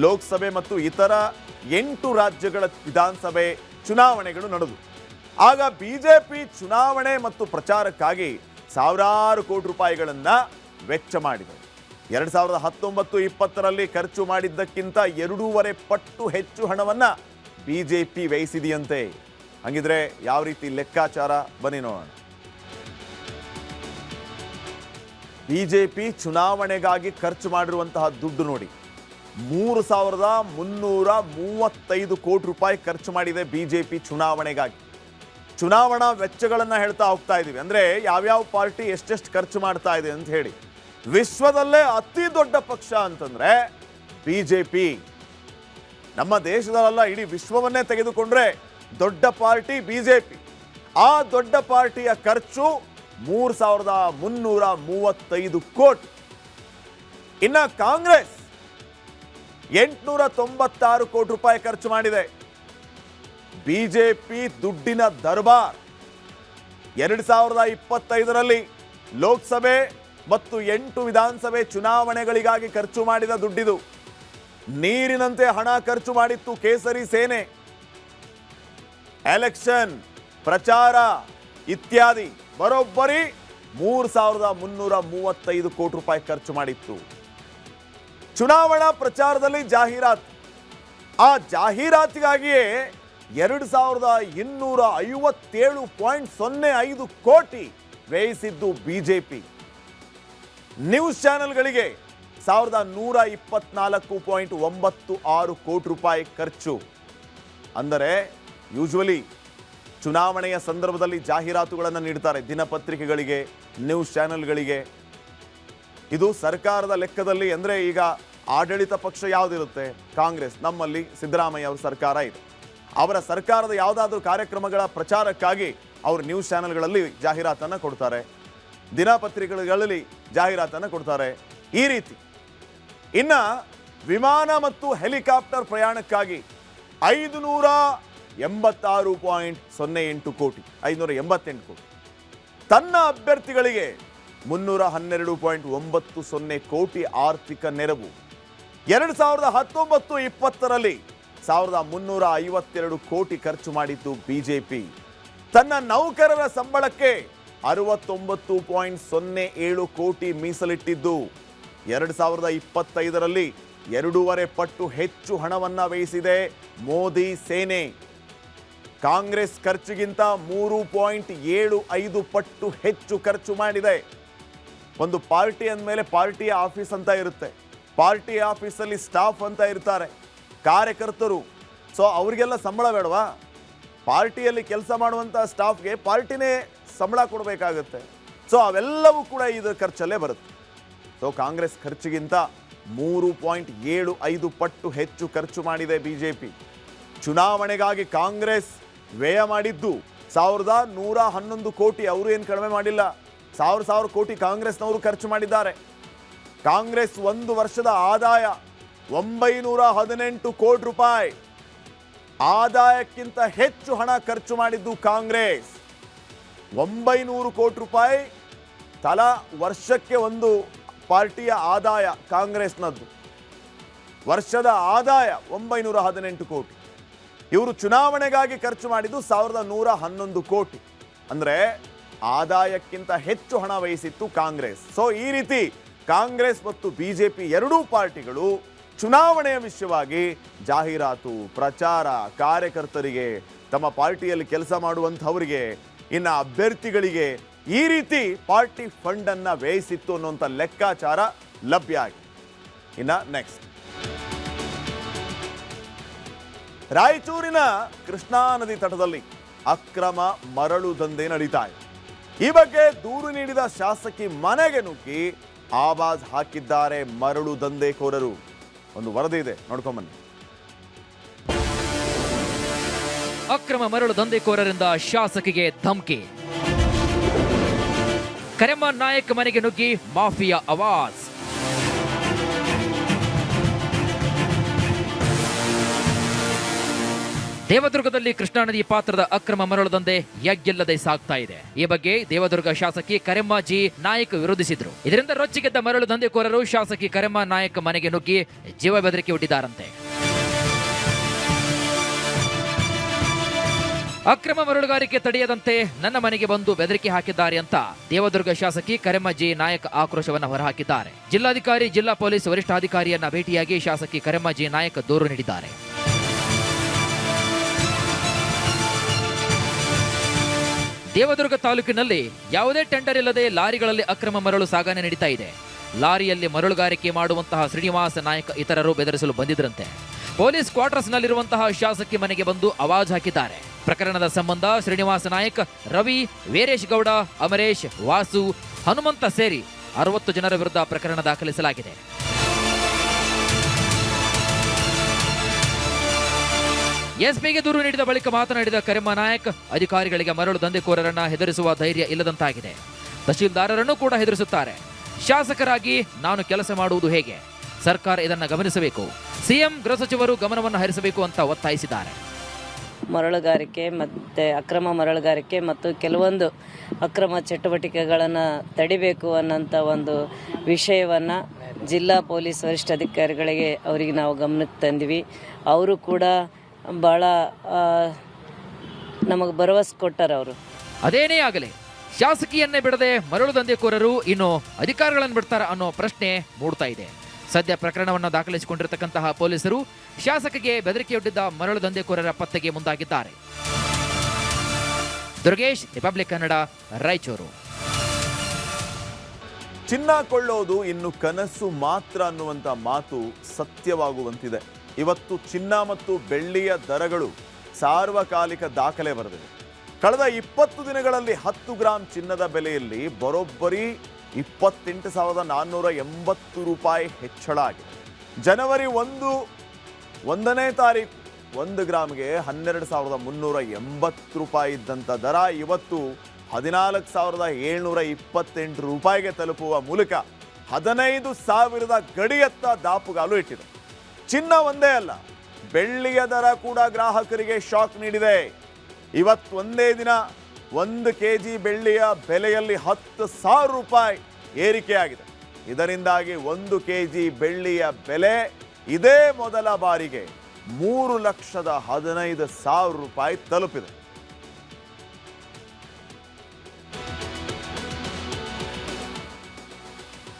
ಲೋಕಸಭೆ ಮತ್ತು ಇತರ 8 ರಾಜ್ಯಗಳ ವಿಧಾನಸಭೆ ಚುನಾವಣೆಗಳು ನಡೆದು ಆಗ ಬಿಜೆಪಿ ಚುನಾವಣೆ ಮತ್ತು ಪ್ರಚಾರಕ್ಕಾಗಿ ಸಾವಿರಾರು ಕೋಟಿ ರೂಪಾಯಿಗಳನ್ನು ವೆಚ್ಚ ಮಾಡಿದೆ. 2019-20ರಲ್ಲಿ ಖರ್ಚು ಮಾಡಿದ್ದಕ್ಕಿಂತ 2.5 ಪಟ್ಟು ಹೆಚ್ಚು ಹಣವನ್ನು ಬಿಜೆಪಿ ವ್ಯಯಿಸಿದೆಯಂತೆ. ಹಂಗಿದ್ರೆ ಯಾವ ರೀತಿ ಲೆಕ್ಕಾಚಾರ ಬನ್ನಿ ನೋಡೋಣ. ಬಿಜೆಪಿ ಚುನಾವಣೆಗಾಗಿ ಖರ್ಚು ಮಾಡಿರುವಂತಹ ದುಡ್ಡು ನೋಡಿ, 3,335 ಕೋಟಿ ರೂಪಾಯಿ ಖರ್ಚು ಮಾಡಿದೆ ಬಿಜೆಪಿ ಚುನಾವಣೆಗಾಗಿ. ಚುನಾವಣಾ ವೆಚ್ಚಗಳನ್ನು ಹೇಳ್ತಾ ಹೋಗ್ತಾ ಇದ್ದೀವಿ, ಅಂದರೆ ಯಾವ್ಯಾವ ಪಾರ್ಟಿ ಎಷ್ಟೆಷ್ಟು ಖರ್ಚು ಮಾಡ್ತಾ ಇದೆ ಅಂತ ಹೇಳಿ. ವಿಶ್ವದಲ್ಲೇ ಅತಿ ದೊಡ್ಡ ಪಕ್ಷ ಅಂತಂದ್ರೆ ಬಿಜೆಪಿ. ನಮ್ಮ ದೇಶದಲ್ಲ, ಇಡೀ ವಿಶ್ವವನ್ನೇ ತೆಗೆದುಕೊಂಡ್ರೆ ದೊಡ್ಡ ಪಾರ್ಟಿ ಬಿಜೆಪಿ. ಆ ದೊಡ್ಡ ಪಾರ್ಟಿಯ ಖರ್ಚು 3,335 ಕೋಟಿ. ಇನ್ನು ಕಾಂಗ್ರೆಸ್ 896 ಕೋಟಿ ರೂಪಾಯಿ ಖರ್ಚು ಮಾಡಿದೆ. ಬಿಜೆಪಿ ದುಡ್ಡಿನ ದರ್ಬಾರ್. 2025ರಲ್ಲಿ ಲೋಕಸಭೆ ಮತ್ತು 8 ವಿಧಾನಸಭೆ ಚುನಾವಣೆಗಳಿಗಾಗಿ ಖರ್ಚು ಮಾಡಿದ ದುಡ್ಡಿದು. ನೀರಿನಂತೆ ಹಣ ಖರ್ಚು ಮಾಡಿತ್ತು ಕೇಸರಿ ಸೇನೆ. ಎಲೆಕ್ಷನ್, ಪ್ರಚಾರ ಇತ್ಯಾದಿ ಬರೋಬ್ಬರಿ 3,335 ಕೋಟಿ ರೂಪಾಯಿ ಖರ್ಚು ಮಾಡಿತ್ತು. ಚುನಾವಣಾ ಪ್ರಚಾರದಲ್ಲಿ ಜಾಹೀರಾತು. ಆ ಜಾಹೀರಾತಿಗಾಗಿಯೇ 2,257.05 ಕೋಟಿ ವ್ಯಯಿಸಿದ್ದು ಬಿಜೆಪಿ. ನ್ಯೂಸ್ ಚಾನೆಲ್ಗಳಿಗೆ 1,124.96 ಕೋಟಿ ರೂಪಾಯಿ ಖರ್ಚು. ಅಂದರೆ ಯೂಶುವಲಿ ಚುನಾವಣೆಯ ಸಂದರ್ಭದಲ್ಲಿ ಜಾಹೀರಾತುಗಳನ್ನು ನೀಡ್ತಾರೆ ದಿನಪತ್ರಿಕೆಗಳಿಗೆ, ನ್ಯೂಸ್ ಚಾನೆಲ್ಗಳಿಗೆ. ಇದು ಸರ್ಕಾರದ ಲೆಕ್ಕದಲ್ಲಿ, ಅಂದರೆ ಈಗ ಆಡಳಿತ ಪಕ್ಷ ಯಾವುದಿರುತ್ತೆ, ಕಾಂಗ್ರೆಸ್. ನಮ್ಮಲ್ಲಿ ಸಿದ್ದರಾಮಯ್ಯ ಅವರ ಸರ್ಕಾರ ಇದೆ. ಅವರ ಸರ್ಕಾರದ ಯಾವುದಾದ್ರೂ ಕಾರ್ಯಕ್ರಮಗಳ ಪ್ರಚಾರಕ್ಕಾಗಿ ಅವರು ನ್ಯೂಸ್ ಚಾನೆಲ್ಗಳಲ್ಲಿ ಜಾಹೀರಾತನ್ನು ಕೊಡ್ತಾರೆ. ದಿನಪತ್ರಿಕೆಗಳಲ್ಲಿ ಜಾಹೀರಾತನ್ನು ಕೊಡ್ತಾರೆ. ಈ ರೀತಿ ಇನ್ನ ವಿಮಾನ ಮತ್ತು ಹೆಲಿಕಾಪ್ಟರ್ ಪ್ರಯಾಣಕ್ಕಾಗಿ 586.08 ಕೋಟಿ 588 ಕೋಟಿ, ತನ್ನ ಅಭ್ಯರ್ಥಿಗಳಿಗೆ 312.90 ಕೋಟಿ ಆರ್ಥಿಕ ನೆರವು. 2019-20 1352 ಕೋಟಿ ಖರ್ಚು ಮಾಡಿದ್ದು ಬಿಜೆಪಿ. ತನ್ನ ನೌಕರರ ಸಂಬಳಕ್ಕೆ 69.07 ಕೋಟಿ ಮೀಸಲಿಟ್ಟಿದ್ದು. 2025 2.5 ಪಟ್ಟು ಹೆಚ್ಚು ಹಣವನ್ನ ವ್ಯಯಿಸಿದೆ ಮೋದಿ ಸೇನೆ. ಕಾಂಗ್ರೆಸ್ ಖರ್ಚಿಗಿಂತ 3.75 ಪಟ್ಟು ಹೆಚ್ಚು ಖರ್ಚು ಮಾಡಿದೆ. ಒಂದು ಪಾರ್ಟಿ ಅಂದಮೇಲೆ ಪಾರ್ಟಿಯ ಆಫೀಸ್ ಅಂತ ಇರುತ್ತೆ, ಪಾರ್ಟಿ ಆಫೀಸಲ್ಲಿ ಸ್ಟಾಫ್ ಅಂತ ಇರ್ತಾರೆ, ಕಾರ್ಯಕರ್ತರು. ಸೊ ಅವರಿಗೆಲ್ಲ ಸಂಬಳ ಬೇಡವಾ? ಪಾರ್ಟಿಯಲ್ಲಿ ಕೆಲಸ ಮಾಡುವಂಥ ಸ್ಟಾಫ್ಗೆ ಪಾರ್ಟಿನೇ ಸಂಬಳ ಕೊಡಬೇಕಾಗುತ್ತೆ. ಸೊ ಅವೆಲ್ಲವೂ ಕೂಡ ಇದರ ಖರ್ಚಲ್ಲೇ ಬರುತ್ತೆ. ಸೊ ಕಾಂಗ್ರೆಸ್ ಖರ್ಚಿಗಿಂತ 3.75 ಪಟ್ಟು ಹೆಚ್ಚು ಖರ್ಚು ಮಾಡಿದೆ ಬಿಜೆಪಿ. ಚುನಾವಣೆಗಾಗಿ ಕಾಂಗ್ರೆಸ್ ವ್ಯಯ ಮಾಡಿದ್ದು 1111 ಕೋಟಿ. ಅವರು ಏನು ಕಡಿಮೆ ಮಾಡಿಲ್ಲ, 1000 ಕೋಟಿ ಕಾಂಗ್ರೆಸ್ನವರು ಖರ್ಚು ಮಾಡಿದ್ದಾರೆ. ಕಾಂಗ್ರೆಸ್ ಒಂದು ವರ್ಷದ ಆದಾಯ 918 ಕೋಟಿ ರೂಪಾಯಿ. ಆದಾಯಕ್ಕಿಂತ ಹೆಚ್ಚು ಹಣ ಖರ್ಚು ಮಾಡಿದ್ದು ಕಾಂಗ್ರೆಸ್. 900 ಕೋಟಿ ರೂಪಾಯಿ ತಲಾ ವರ್ಷಕ್ಕೆ ಒಂದು ಪಾರ್ಟಿಯ ಆದಾಯ ಕಾಂಗ್ರೆಸ್ನದ್ದು. ವರ್ಷದ ಆದಾಯ 918 ಕೋಟಿ. ಇವರು ಚುನಾವಣೆಗಾಗಿ ಖರ್ಚು ಮಾಡಿದ್ದು 1111 ಕೋಟಿ. ಅಂದರೆ ಆದಾಯಕ್ಕಿಂತ ಹೆಚ್ಚು ಹಣ ವಹಿಸಿತ್ತು ಕಾಂಗ್ರೆಸ್. ಸೊ ಈ ರೀತಿ ಕಾಂಗ್ರೆಸ್ ಮತ್ತು ಬಿಜೆಪಿ ಎರಡೂ ಪಾರ್ಟಿಗಳು ಚುನಾವಣೆಯ ವಿಷಯವಾಗಿ ಜಾಹೀರಾತು, ಪ್ರಚಾರ, ಕಾರ್ಯಕರ್ತರಿಗೆ, ತಮ್ಮ ಪಾರ್ಟಿಯಲ್ಲಿ ಕೆಲಸ ಮಾಡುವಂಥವರಿಗೆ, ಇನ್ನು ಅಭ್ಯರ್ಥಿಗಳಿಗೆ ಈ ರೀತಿ ಪಾರ್ಟಿ ಫಂಡ್ ಅನ್ನ ವ್ಯಯಿಸಿತ್ತು ಅನ್ನುವಂಥ ಲೆಕ್ಕಾಚಾರ ಲಭ್ಯ ಆಗಿದೆ. ಇನ್ನು ನೆಕ್ಸ್ಟ್, ರಾಯಚೂರಿನ ಕೃಷ್ಣಾ ನದಿ ತಟದಲ್ಲಿ ಅಕ್ರಮ ಮರಳು ದಂಧೆ ನಡೀತಾ ಇದೆ. ಈ ಬಗ್ಗೆ ದೂರು ನೀಡಿದ ಶಾಸಕಿ ಮನೆಗೆ ನುಗ್ಗಿ ಆವಾಜ್ ಹಾಕಿದ್ದಾರೆ ಮರಳು ದಂಧೆಕೋರರು. ಒಂದು ವರದಿ ಇದೆ, ನೋಡ್ಕೊಂಬನ್ನಿ. ಅಕ್ರಮ ಮರಳು ದಂಧೆಕೋರರಿಂದ ಶಾಸಕಿಗೆ ಧಮಕಿ. ಕರೆಮ್ಮ ನಾಯಕ್ ಮನೆಗೆ ನುಗ್ಗಿ ಮಾಫಿಯಾ ಆವಾಜ್. ದೇವದುರ್ಗದಲ್ಲಿ ಕೃಷ್ಣಾ ನದಿ ಪಾತ್ರದ ಅಕ್ರಮ ಮರಳು ದಂಧೆ ಎಗ್ಗೆಲ್ಲದೆ ಸಾಗ್ತಾ ಇದೆ. ಈ ಬಗ್ಗೆ ದೇವದುರ್ಗ ಶಾಸಕಿ ಕರೆಮ್ಮ ಜಿ ನಾಯಕ್ ವಿರೋಧಿಸಿದ್ರು. ಇದರಿಂದ ರೊಚ್ಚಿಗೆದ್ದ ಮರಳು ದಂಧೆಕೋರರು ಶಾಸಕಿ ಕರೆಮ್ಮ ನಾಯಕ್ ಮನೆಗೆ ನುಗ್ಗಿ ಜೀವ ಬೆದರಿಕೆ ಒಡ್ಡಿದ್ದಾರಂತೆ. ಅಕ್ರಮ ಮರಳುಗಾರಿಕೆ ತಡೆಯದಂತೆ ನನ್ನ ಮನೆಗೆ ಬಂದು ಬೆದರಿಕೆ ಹಾಕಿದ್ದಾರೆ ಅಂತ ದೇವದುರ್ಗ ಶಾಸಕಿ ಕರೆಮ್ಮ ಜಿ ನಾಯಕ್ ಆಕ್ರೋಶವನ್ನು ಹೊರಹಾಕಿದ್ದಾರೆ. ಜಿಲ್ಲಾಧಿಕಾರಿ, ಜಿಲ್ಲಾ ಪೊಲೀಸ್ ವರಿಷ್ಠಾಧಿಕಾರಿಯನ್ನ ಭೇಟಿಯಾಗಿ ಶಾಸಕಿ ಕರೆಮ್ಮ ಜಿ ನಾಯಕ್ ದೂರು ನೀಡಿದ್ದಾರೆ. ದೇವದುರ್ಗ ತಾಲೂಕಿನಲ್ಲಿ ಯಾವುದೇ ಟೆಂಡರ್ ಇಲ್ಲದೆ ಲಾರಿಗಳಲ್ಲಿ ಅಕ್ರಮ ಮರಳು ಸಾಗಣೆ ನಡೀತಾ ಇದೆ. ಲಾರಿಯಲ್ಲಿ ಮರಳುಗಾರಿಕೆ ಮಾಡುವಂತಹ ಶ್ರೀನಿವಾಸ ನಾಯಕ್ ಇತರರು ಬೆದರಿಸಲು ಬಂದಿದ್ರಂತೆ. ಪೊಲೀಸ್ ಕ್ವಾರ್ಟರ್ಸ್ನಲ್ಲಿರುವಂತಹ ಶಾಸಕಿ ಮನೆಗೆ ಬಂದು ಆವಾಜ್ ಹಾಕಿದ್ದಾರೆ. ಪ್ರಕರಣದ ಸಂಬಂಧ ಶ್ರೀನಿವಾಸ ನಾಯಕ್, ರವಿ, ವೀರೇಶ್ ಗೌಡ, ಅಮರೇಶ್, ವಾಸು, ಹನುಮಂತ ಸೇರಿ 60 ಜನರ ವಿರುದ್ಧ ಪ್ರಕರಣ ದಾಖಲಿಸಲಾಗಿದೆ. ಎಸ್ಪಿಗೆ ದೂರು ನೀಡಿದ ಬಳಿಕ ಮಾತನಾಡಿದ ಕರೆಮ್ಮ ನಾಯಕ್, ಅಧಿಕಾರಿಗಳಿಗೆ ಮರಳು ದಂಧೆಕೋರರನ್ನ ಹೆದರಿಸುವ ಧೈರ್ಯ ಇಲ್ಲದಂತಾಗಿದೆ. ತಹಶೀಲ್ದಾರರನ್ನು ಕೂಡ ಹೆದರಿಸುತ್ತಾರೆ. ಶಾಸಕರಾಗಿ ನಾನು ಕೆಲಸ ಮಾಡುವುದು ಹೇಗೆ? ಸರ್ಕಾರ ಇದನ್ನು ಗಮನಿಸಬೇಕು. ಸಿಎಂ, ಗೃಹ ಸಚಿವರು ಗಮನವನ್ನು ಹರಿಸಬೇಕು ಅಂತ ಒತ್ತಾಯಿಸಿದ್ದಾರೆ. ಮರಳುಗಾರಿಕೆ ಮತ್ತು ಅಕ್ರಮ ಮರಳುಗಾರಿಕೆ ಮತ್ತು ಕೆಲವೊಂದು ಅಕ್ರಮ ಚಟುವಟಿಕೆಗಳನ್ನು ತಡಿಬೇಕು ಅನ್ನೋಂಥ ಒಂದು ವಿಷಯವನ್ನು ಜಿಲ್ಲಾ ಪೊಲೀಸ್ ವರಿಷ್ಠಾಧಿಕಾರಿಗಳಿಗೆ ಅವರಿಗೆ ನಾವು ಗಮನಕ್ಕೆ ತಂದ್ವಿ. ಅವರು ಕೂಡ ಭಾಳ ನಮಗೆ ಭರವಸೆ ಕೊಟ್ಟಾರ. ಅವರು ಅದೇನೇ ಆಗಲಿ, ಶಾಸಕಿಯನ್ನೇ ಬಿಡದೆ ಮರಳು ದಂಧೆಕೋರರು ಇನ್ನು ಅಧಿಕಾರಿಗಳನ್ನು ಬಿಡ್ತಾರ ಅನ್ನೋ ಪ್ರಶ್ನೆ ಮೂಡ್ತಾ ಇದೆ. ಸದ್ಯ ಪ್ರಕರಣವನ್ನು ದಾಖಲಿಸಿಕೊಂಡಿರತಕ್ಕಂತಹ ಪೊಲೀಸರು ಶಾಸಕಿಗೆ ಬೆದರಿಕೆಯೊಡ್ಡಿದ್ದ ಮರಳು ದಂಧೆಕೋರರ ಪತ್ತೆಗೆ ಮುಂದಾಗಿದ್ದಾರೆ. ದುರ್ಗೇಶ್, ರಿಪಬ್ಲಿಕ್ ಕನ್ನಡ, ರಾಯಚೂರು. ಚಿನ್ನ ಕೊಳ್ಳೋದು ಇನ್ನು ಕನಸು ಮಾತ್ರ ಅನ್ನುವಂಥ ಮಾತು ಸತ್ಯವಾಗುವಂತಿದೆ. ಇವತ್ತು ಚಿನ್ನ ಮತ್ತು ಬೆಳ್ಳಿಯ ದರಗಳು ಸಾರ್ವಕಾಲಿಕ ದಾಖಲೆ ಬರೆದಿವೆ. ಕಳೆದ 20 ದಿನಗಳಲ್ಲಿ 10 ಗ್ರಾಂ ಚಿನ್ನದ ಬೆಲೆಯಲ್ಲಿ ಬರೋಬ್ಬರಿ 28,480 ರೂಪಾಯಿ ಹೆಚ್ಚಳ ಆಗಿದೆ. ಜನವರಿ 1ನೇ ತಾರೀಕು 1 ಗ್ರಾಮ್ಗೆ 12,380 ರೂಪಾಯಿ ಇದ್ದಂಥ ದರ ಇವತ್ತು 14,728 ರೂಪಾಯಿಗೆ ತಲುಪುವ ಮೂಲಕ 15,000 ಗಡಿಯತ್ತ ದಾಪುಗಾಲು ಇಟ್ಟಿದೆ. ಚಿನ್ನ ಒಂದೇ ಅಲ್ಲ, ಬೆಳ್ಳಿಯ ದರ ಕೂಡ ಗ್ರಾಹಕರಿಗೆ ಶಾಕ್ ನೀಡಿದೆ. ಇವತ್ತು ಒಂದೇ ದಿನ 1 kg ಬೆಳ್ಳಿಯ ಬೆಲೆಯಲ್ಲಿ 10,000 ರೂಪಾಯಿ ಏರಿಕೆಯಾಗಿದೆ. ಇದರಿಂದಾಗಿ 1 kg ಬೆಳ್ಳಿಯ ಬೆಲೆ ಇದೇ ಮೊದಲ ಬಾರಿಗೆ 3,15,000 ರೂಪಾಯಿ ತಲುಪಿದೆ.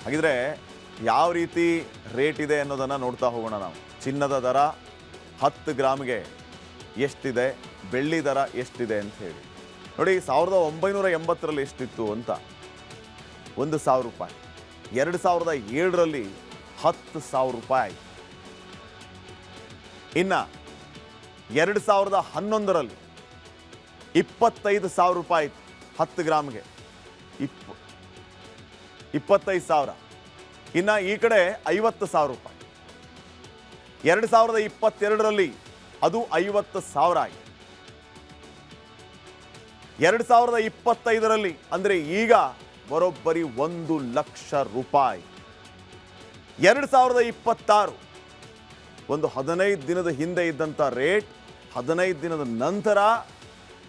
ಹಾಗಿದ್ರೆ ಯಾವ ರೀತಿ ರೇಟ್ ಇದೆ ಅನ್ನೋದನ್ನು ನೋಡ್ತಾ ಹೋಗೋಣ ನಾವು. ಚಿನ್ನದ ದರ 10 ಗ್ರಾಮ್ಗೆ ಎಷ್ಟಿದೆ, ಬೆಳ್ಳಿ ದರ ಎಷ್ಟಿದೆ ಅಂತ ಹೇಳಿ ನೋಡಿ. 1980ರಲ್ಲಿ ಎಷ್ಟಿತ್ತು ಅಂತ 1,000 ರೂಪಾಯಿ, 2007ರಲ್ಲಿ 10,000 ರೂಪಾಯಿ, ಇನ್ನು 2011ರಲ್ಲಿ 25,000 ರೂಪಾಯಿ 10 ಗ್ರಾಮ್ಗೆ 25,000. ಇನ್ನು ಈ ಕಡೆ 50,000 ರೂಪಾಯಿ. 2022ರಲ್ಲಿ ಅದು 50,000 ಆಯಿತು. 2025ರಲ್ಲಿ ಅಂದರೆ ಈಗ ಬರೋಬ್ಬರಿ 1,00,000 ರೂಪಾಯಿ. 2026 ಒಂದು 15 ದಿನದ ಹಿಂದೆ ಇದ್ದಂಥ ರೇಟ್ 15 ದಿನದ ನಂತರ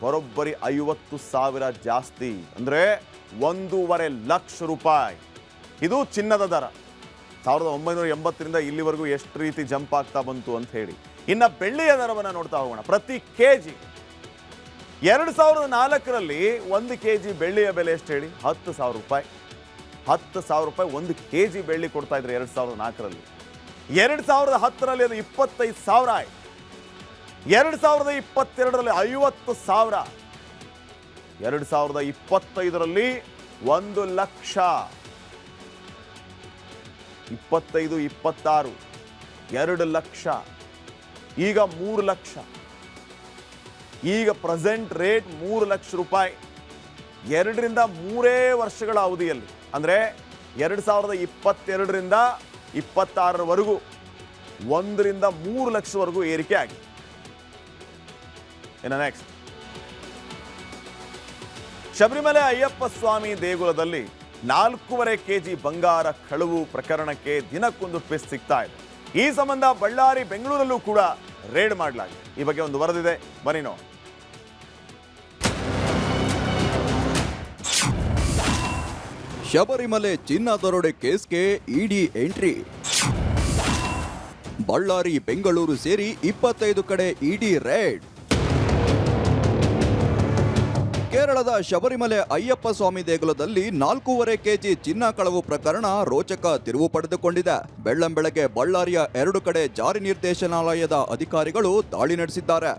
ಬರೋಬ್ಬರಿ 50,000 ಜಾಸ್ತಿ, ಅಂದರೆ 1,50,000 ರೂಪಾಯಿ. ಇದು ಚಿನ್ನದ ದರ. 1980ರಿಂದ ಇಲ್ಲಿವರೆಗೂ ಎಷ್ಟು ರೀತಿ ಜಂಪ್ ಆಗ್ತಾ ಬಂತು ಅಂತ ಹೇಳಿ. ಇನ್ನು ಬೆಳ್ಳಿಯ ದರವನ್ನು ನೋಡ್ತಾ ಹೋಗೋಣ. ಪ್ರತಿ ಕೆಜಿ 2004ರಲ್ಲಿ 1 kg ಬೆಳ್ಳಿಯ ಬೆಲೆ ಎಷ್ಟು ಹೇಳಿ? 10,000 ರೂಪಾಯಿ. 10,000 ರೂಪಾಯಿ 1 kg ಬೆಳ್ಳಿ ಕೊಡ್ತಾ ಇದ್ರು 2004ರಲ್ಲಿ. 2010ರಲ್ಲಿ ಅದು 25,000 ಆಯ್ತು. 2022ರಲ್ಲಿ 50,000. 2025ರಲ್ಲಿ 1,00,000. 25, 26 2,00,000. ಈಗ 3,00,000. ಈಗ ಪ್ರೆಸೆಂಟ್ ರೇಟ್ 3,00,000 ರೂಪಾಯಿ. 2ರಿಂದ 3 ವರ್ಷಗಳ ಅವಧಿಯಲ್ಲಿ, ಅಂದರೆ 2022ರಿಂದ 26ರವರೆಗೂ 1ರಿಂದ 3,00,000ವರೆಗೂ ಏರಿಕೆ ಆಗಿದೆ. ಇನ್ನು ನೆಕ್ಸ್ಟ್, ಶಬರಿಮಲೆ ಅಯ್ಯಪ್ಪ ಸ್ವಾಮಿ ದೇಗುಲದಲ್ಲಿ 4.5 kg ಬಂಗಾರ ಕಳವು ಪ್ರಕರಣಕ್ಕೆ ದಿನಕ್ಕೊಂದು ಟ್ವಿಸ್ಟ್ ಸಿಗ್ತಾ ಇದೆ. ಈ ಸಂಬಂಧ ಬಳ್ಳಾರಿ, ಬೆಂಗಳೂರಲ್ಲೂ ಕೂಡ ರೇಡ್ ಮಾಡಲಾಗಿದೆ. ಈ ಬಗ್ಗೆ ಒಂದು ವರದಿದೆ, ಬನ್ನಿ ನೋಡಿ. ಶಬರಿಮಲೆ ಚಿನ್ನ ದರೋಡೆ ಕೇಸ್ಗೆ ಇಡಿ ಎಂಟ್ರಿ. ಬಳ್ಳಾರಿ, ಬೆಂಗಳೂರು ಸೇರಿ 25 ಕಡೆ ಇಡಿ ರೇಡ್. ಕೇರಳದ ಶಬರಿಮಲೆ ಅಯ್ಯಪ್ಪ ಸ್ವಾಮಿ ದೇಗುಲದಲ್ಲಿ 4.5 kg ಚಿನ್ನ ಕಳವು ಪ್ರಕರಣ ರೋಚಕ ತಿರುವು ಪಡೆದುಕೊಂಡಿದೆ. ಬೆಳ್ಳಂಬೆಳಗ್ಗೆ ಬಳ್ಳಾರಿಯ 2 ಕಡೆ ಜಾರಿ ನಿರ್ದೇಶನಾಲಯದ ಅಧಿಕಾರಿಗಳು ದಾಳಿ ನಡೆಸಿದ್ದಾರೆ.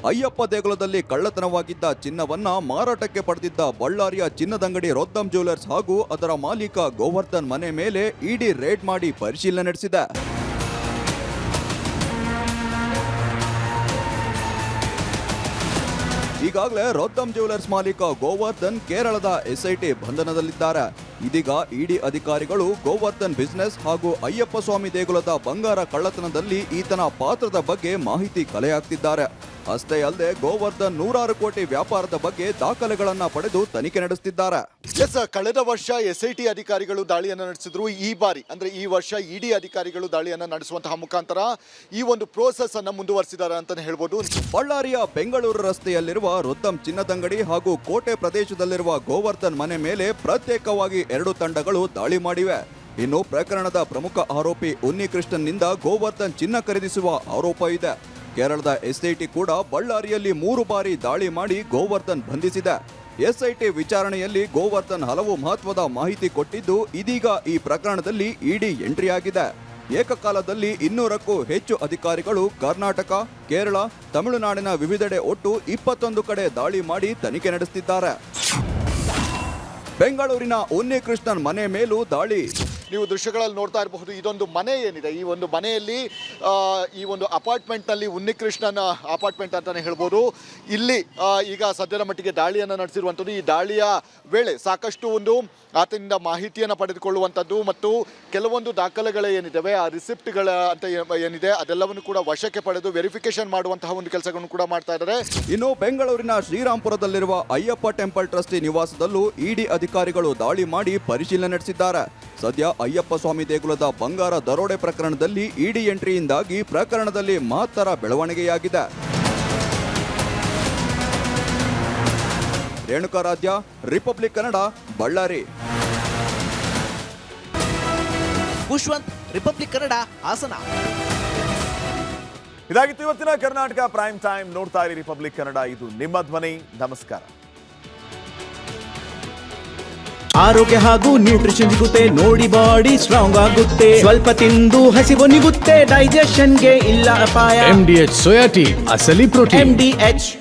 ಅಯ್ಯಪ್ಪ ದೇಗುಲದಲ್ಲಿ ಕಳ್ಳತನವಾಗಿದ್ದ ಚಿನ್ನವನ್ನ ಮಾರಾಟಕ್ಕೆ ಪಡೆದಿದ್ದ ಬಳ್ಳಾರಿಯ ಚಿನ್ನದಂಗಡಿ ರೋದ್ದಮ್ ಜ್ಯುವೆಲರ್ಸ್ ಹಾಗೂ ಅದರ ಮಾಲೀಕ ಗೋವರ್ಧನ್ ಮನೆ ಮೇಲೆ ಇಡಿ ರೇಡ್ ಮಾಡಿ ಪರಿಶೀಲನೆ ನಡೆಸಿದೆ. ಈಗಾಗಲೇ ರೋದ್ದಮ್ ಜ್ಯುವೆಲರ್ಸ್ ಮಾಲೀಕ ಗೋವರ್ಧನ್ ಕೇರಳದ ಎಸ್ಐಟಿ ಬಂಧನದಲ್ಲಿದ್ದಾರೆ. ಇದೀಗ ಇಡಿ ಅಧಿಕಾರಿಗಳು ಗೋವರ್ಧನ್ ಬಿಸಿನೆಸ್ ಹಾಗೂ ಅಯ್ಯಪ್ಪ ಸ್ವಾಮಿ ದೇಗುಲದ ಬಂಗಾರ ಕಳ್ಳತನದಲ್ಲಿ ಈತನ ಪಾತ್ರದ ಬಗ್ಗೆ ಮಾಹಿತಿ ಕಲೆ ಹಾಕ್ತಿದ್ದಾರೆ. ಅಷ್ಟೇ ಅಲ್ಲದೆ ಗೋವರ್ಧನ್ 100 ಕೋಟಿ ವ್ಯಾಪಾರದ ಬಗ್ಗೆ ದಾಖಲೆಗಳನ್ನ ಪಡೆದು ತನಿಖೆ ನಡೆಸುತ್ತಿದ್ದಾರೆ. ಕಳೆದ ವರ್ಷ ಎಸ್ಐಟಿ ಅಧಿಕಾರಿಗಳು ದಾಳಿಯನ್ನು ನಡೆಸಿದ್ರು. ಈ ಬಾರಿ ಅಂದ್ರೆ ಈ ವರ್ಷ ಇಡಿ ಅಧಿಕಾರಿಗಳು ದಾಳಿಯನ್ನು ನಡೆಸುವಂತಹ ಮುಖಾಂತರ ಈ ಒಂದು ಪ್ರೋಸೆಸ್ ಅನ್ನು ಮುಂದುವರಿಸಿದ್ದಾರೆ ಅಂತಾನೆ ಹೇಳ್ಬೋದು. ಬಳ್ಳಾರಿಯ ಬೆಂಗಳೂರು ರಸ್ತೆಯಲ್ಲಿರುವ ರೋದ್ದಮ್ ಚಿನ್ನದಂಗಡಿ ಹಾಗೂ ಕೋಟೆ ಪ್ರದೇಶದಲ್ಲಿರುವ ಗೋವರ್ಧನ್ ಮನೆ ಮೇಲೆ ಪ್ರತ್ಯೇಕವಾಗಿ 2 ತಂಡಗಳು ದಾಳಿ ಮಾಡಿವೆ. ಇನ್ನು ಪ್ರಕರಣದ ಪ್ರಮುಖ ಆರೋಪಿ ಉನ್ನಿಕೃಷ್ಣನ್ನಿಂದ ಗೋವರ್ಧನ್ ಚಿನ್ನ ಖರೀದಿಸುವ ಆರೋಪ ಇದೆ. ಕೇರಳದ ಎಸ್ಐಟಿ ಕೂಡ ಬಳ್ಳಾರಿಯಲ್ಲಿ 3 ಬಾರಿ ದಾಳಿ ಮಾಡಿ ಗೋವರ್ಧನ್ ಬಂಧಿಸಿದೆ. ಎಸ್ಐಟಿ ವಿಚಾರಣೆಯಲ್ಲಿ ಗೋವರ್ಧನ್ ಹಲವು ಮಹತ್ವದ ಮಾಹಿತಿ ಕೊಟ್ಟಿದ್ದು, ಇದೀಗ ಈ ಪ್ರಕರಣದಲ್ಲಿ ಇಡಿ ಎಂಟ್ರಿ ಆಗಿದೆ. ಏಕಕಾಲದಲ್ಲಿ 200ಕ್ಕೂ ಹೆಚ್ಚು ಅಧಿಕಾರಿಗಳು ಕರ್ನಾಟಕ, ಕೇರಳ, ತಮಿಳುನಾಡಿನ ವಿವಿಧೆಡೆ ಒಟ್ಟು 21 ಕಡೆ ದಾಳಿ ಮಾಡಿ ತನಿಖೆ ನಡೆಸುತ್ತಿದ್ದಾರೆ. ಬೆಂಗಳೂರಿನ ಉನ್ನಿಕೃಷ್ಣನ್ ಮನೆ ಮೇಲೂ ದಾಳಿ. ನೀವು ದೃಶ್ಯಗಳಲ್ಲಿ ನೋಡ್ತಾ ಇರಬಹುದು. ಇದೊಂದು ಮನೆ ಏನಿದೆ, ಈ ಒಂದು ಮನೆಯಲ್ಲಿ ಈ ಒಂದು ಅಪಾರ್ಟ್ಮೆಂಟ್ನಲ್ಲಿ ಉನ್ನಿಕೃಷ್ಣನ ಅಪಾರ್ಟ್ಮೆಂಟ್ ಅಂತಲೇ ಹೇಳ್ಬೋದು. ಇಲ್ಲಿ ಈಗ ಸದ್ಯದ ಮಟ್ಟಿಗೆ ದಾಳಿಯನ್ನು ನಡೆಸಿರುವಂಥದ್ದು. ಈ ದಾಳಿಯ ವೇಳೆ ಸಾಕಷ್ಟು ಒಂದು ಆತನಿಂದ ಮಾಹಿತಿಯನ್ನು ಪಡೆದುಕೊಳ್ಳುವಂಥದ್ದು ಮತ್ತು ಕೆಲವೊಂದು ದಾಖಲೆಗಳು ಏನಿದ್ದಾವೆ, ಆ ರಿಸಿಪ್ಟ್ಗಳ ಅಂತ ಏನಿದೆ ಅದೆಲ್ಲವನ್ನು ಕೂಡ ವಶಕ್ಕೆ ಪಡೆದು ವೆರಿಫಿಕೇಶನ್ ಮಾಡುವಂತಹ ಒಂದು ಕೆಲಸಗಳನ್ನು ಕೂಡ ಮಾಡ್ತಾ ಇದ್ದಾರೆ. ಇನ್ನು ಬೆಂಗಳೂರಿನ ಶ್ರೀರಾಂಪುರದಲ್ಲಿರುವ ಅಯ್ಯಪ್ಪ ಟೆಂಪಲ್ ಟ್ರಸ್ಟಿ ನಿವಾಸದಲ್ಲೂ ಇಡಿ ಅಧಿಕಾರಿಗಳು ದಾಳಿ ಮಾಡಿ ಪರಿಶೀಲನೆ ನಡೆಸಿದ್ದಾರೆ. ಸದ್ಯ ಅಯ್ಯಪ್ಪ ಸ್ವಾಮಿ ದೇಗುಲದ ಬಂಗಾರ ದರೋಡೆ ಪ್ರಕರಣದಲ್ಲಿ ಇಡಿ ಎಂಟ್ರಿಯಿಂದಾಗಿ ಪ್ರಕರಣದಲ್ಲಿ ಮಹತ್ತರ ಬೆಳವಣಿಗೆಯಾಗಿದೆ. ರೇಣುಕಾರಾಧ್ಯ, ರಿಪಬ್ಲಿಕ್ ಕನ್ನಡ, ಬಳ್ಳಾರಿ. ಖುಷ್ವಂತ್, ರಿಪಬ್ಲಿಕ್ ಕನ್ನಡ, ಹಾಸನ. ಇದಾಗಿತ್ತು ಇವತ್ತಿನ ಕರ್ನಾಟಕ ಪ್ರೈಮ್ ಟೈಮ್. ನೋಡ್ತಾ ಇರಿ ರಿಪಬ್ಲಿಕ್ ಕನ್ನಡ, ಇದು ನಿಮ್ಮ ಧ್ವನಿ. ನಮಸ್ಕಾರ. ಆರೋಗ್ಯ ಹಾಗೂ ನ್ಯೂಟ್ರಿಷನ್ ಸಿಗುತ್ತೆ, ನೋಡಿ ಬಾಡಿ ಸ್ಟ್ರಾಂಗ್ ಆಗುತ್ತೆ. ಸ್ವಲ್ಪ ತಿಂದು ಹಸಿವು ನಿಗುತ್ತೆ, ಡೈಜೆಷನ್ಗೆ ಇಲ್ಲ ಅಪಾಯ. MDH ಸೋಯಾಟಿ ಅಸಲಿ ಪ್ರೋಟೀನ್. MDH